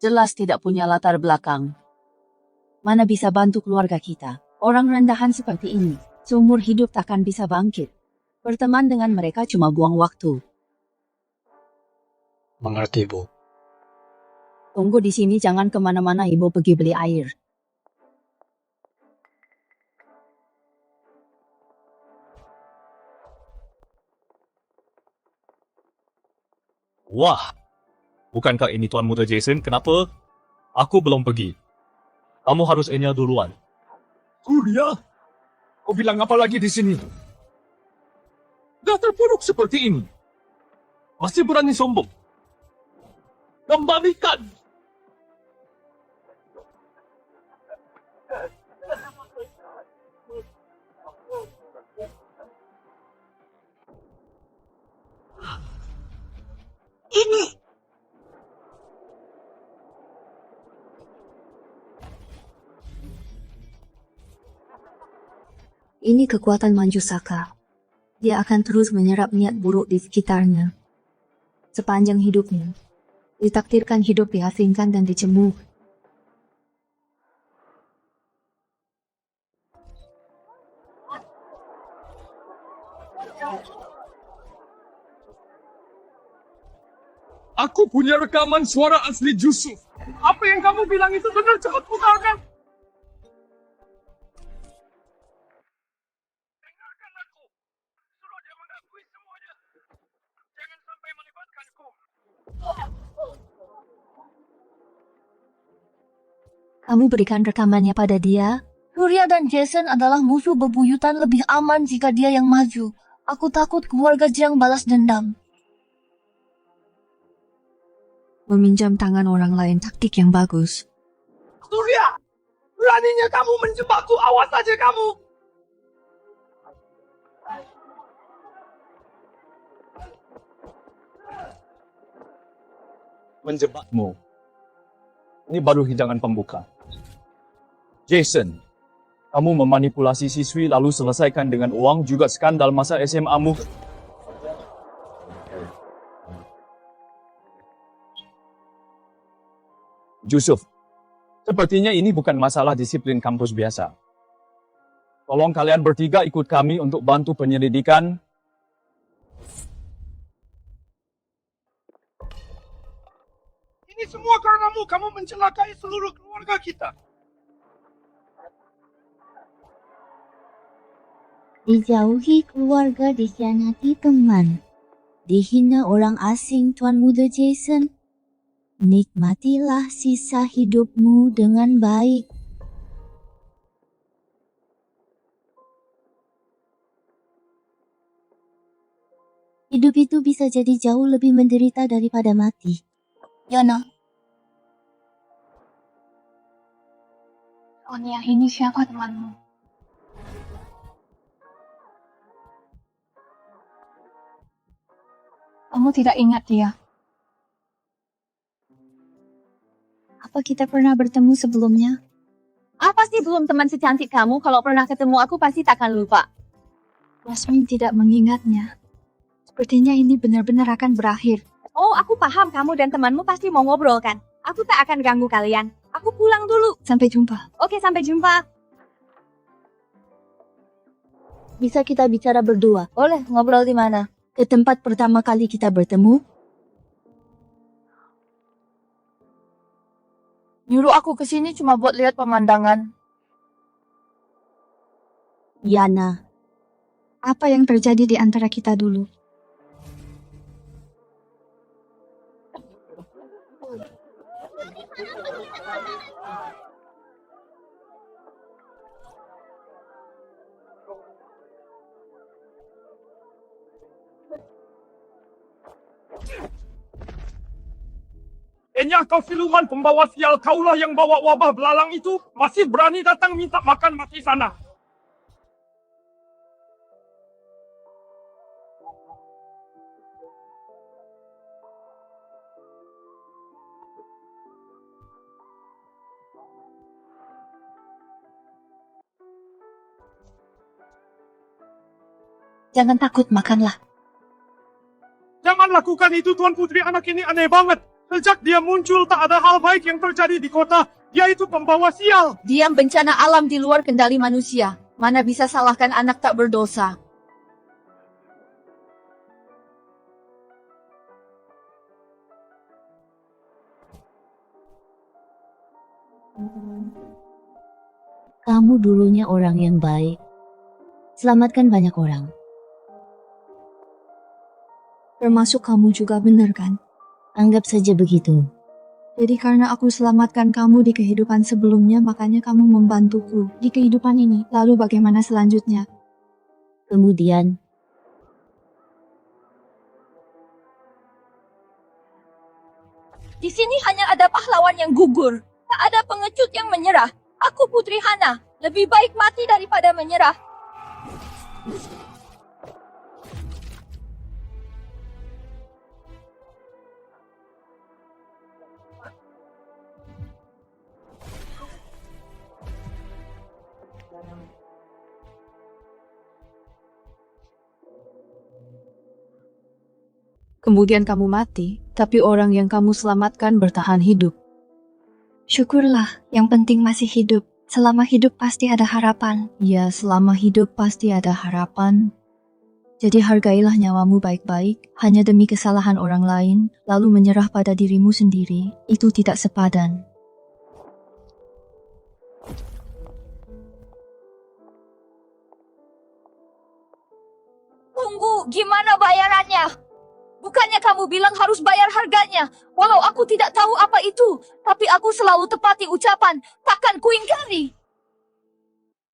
jelas tidak punya latar belakang. Mana bisa bantu keluarga kita? Orang rendahan seperti ini, seumur hidup takkan bisa bangkit. Berteman dengan mereka cuma buang waktu. Mengerti, Bu. Tunggu di sini, jangan kemana-mana, Ibu pergi beli air. Wah, bukankah ini Tuan Muda Jason? Kenapa? Aku belum pergi. Kamu harus Enya duluan. Kuliah? Kau bilang apa lagi di sini? Dah terpuruk seperti ini. Masih berani sombong. Kembalikan! Ini! Ini kekuatan Manjusaka. Dia akan terus menyerap niat buruk di sekitarnya. Sepanjang hidupnya, ditakdirkan hidup diasingkan dan dicemooh. Aku punya rekaman suara asli Yusuf. Apa yang kamu bilang itu benar, cepat putarkan. Kamu berikan rekamannya pada dia? Surya dan Jason adalah musuh bebuyutan, lebih aman jika dia yang maju. Aku takut keluarga Jiang balas dendam. Meminjam tangan orang lain taktik yang bagus. Surya, beraninya kamu menjebakku, awas saja kamu. Menjebakmu. Ini baru hidangan pembuka. Jason, kamu memanipulasi siswi lalu selesaikan dengan uang, juga skandal masa SMA-mu. Yusuf, sepertinya ini bukan masalah disiplin kampus biasa. Tolong kalian bertiga ikut kami untuk bantu penyelidikan. Ini semua karenamu, kamu mencelakai seluruh keluarga kita. Dijauhi keluarga, dikhianati teman. Dihina orang asing, Tuan Muda Jason. Nikmatilah sisa hidupmu dengan baik. Hidup itu bisa jadi jauh lebih menderita daripada mati. Yana, Pokoknya ini siapa temanmu? Kamu tidak ingat dia? Apa kita pernah bertemu sebelumnya? Apa sih belum teman secantik kamu? Kalau pernah ketemu aku pasti takkan lupa. Yasmin tidak mengingatnya. Sepertinya ini benar-benar akan berakhir. Oh, aku paham kamu dan temanmu pasti mau ngobrol kan? Aku tak akan ganggu kalian. Aku pulang dulu. Sampai jumpa. Oke, sampai jumpa. Bisa kita bicara berdua? Boleh, ngobrol di mana? Ke tempat pertama kali kita bertemu? Nyuruh aku ke sini cuma buat lihat pemandangan. Yana, Apa yang terjadi di antara kita dulu? Enya kau siluman pembawa sial, kaulah yang bawa wabah belalang itu, masih berani datang minta makan mati sana. jangan takut, makanlah. Jangan lakukan itu, Tuan Putri, anak ini aneh banget. Sejak dia muncul tak ada hal baik yang terjadi di kota. Dia itu pembawa sial. Dia bencana alam di luar kendali manusia. Mana bisa salahkan anak tak berdosa. Kamu dulunya orang yang baik. Selamatkan banyak orang. Termasuk kamu juga, benar kan? Anggap saja begitu. Jadi karena aku selamatkan kamu di kehidupan sebelumnya, makanya kamu membantuku di kehidupan ini. Lalu bagaimana selanjutnya? Kemudian, Di sini hanya ada pahlawan yang gugur. Tak ada pengecut yang menyerah. Aku Putri Hana. Lebih baik mati daripada menyerah. Kemudian kamu mati, tapi orang yang kamu selamatkan bertahan hidup. Syukurlah, yang penting masih hidup. Selama hidup pasti ada harapan. Ya, selama hidup pasti ada harapan. Jadi hargailah nyawamu baik-baik, hanya demi kesalahan orang lain, lalu menyerah pada dirimu sendiri. Itu tidak sepadan. Tunggu, gimana bayarannya? Bukannya kamu bilang harus bayar harganya? Walau aku tidak tahu apa itu, tapi aku selalu tepati ucapan, takkan kuingkari.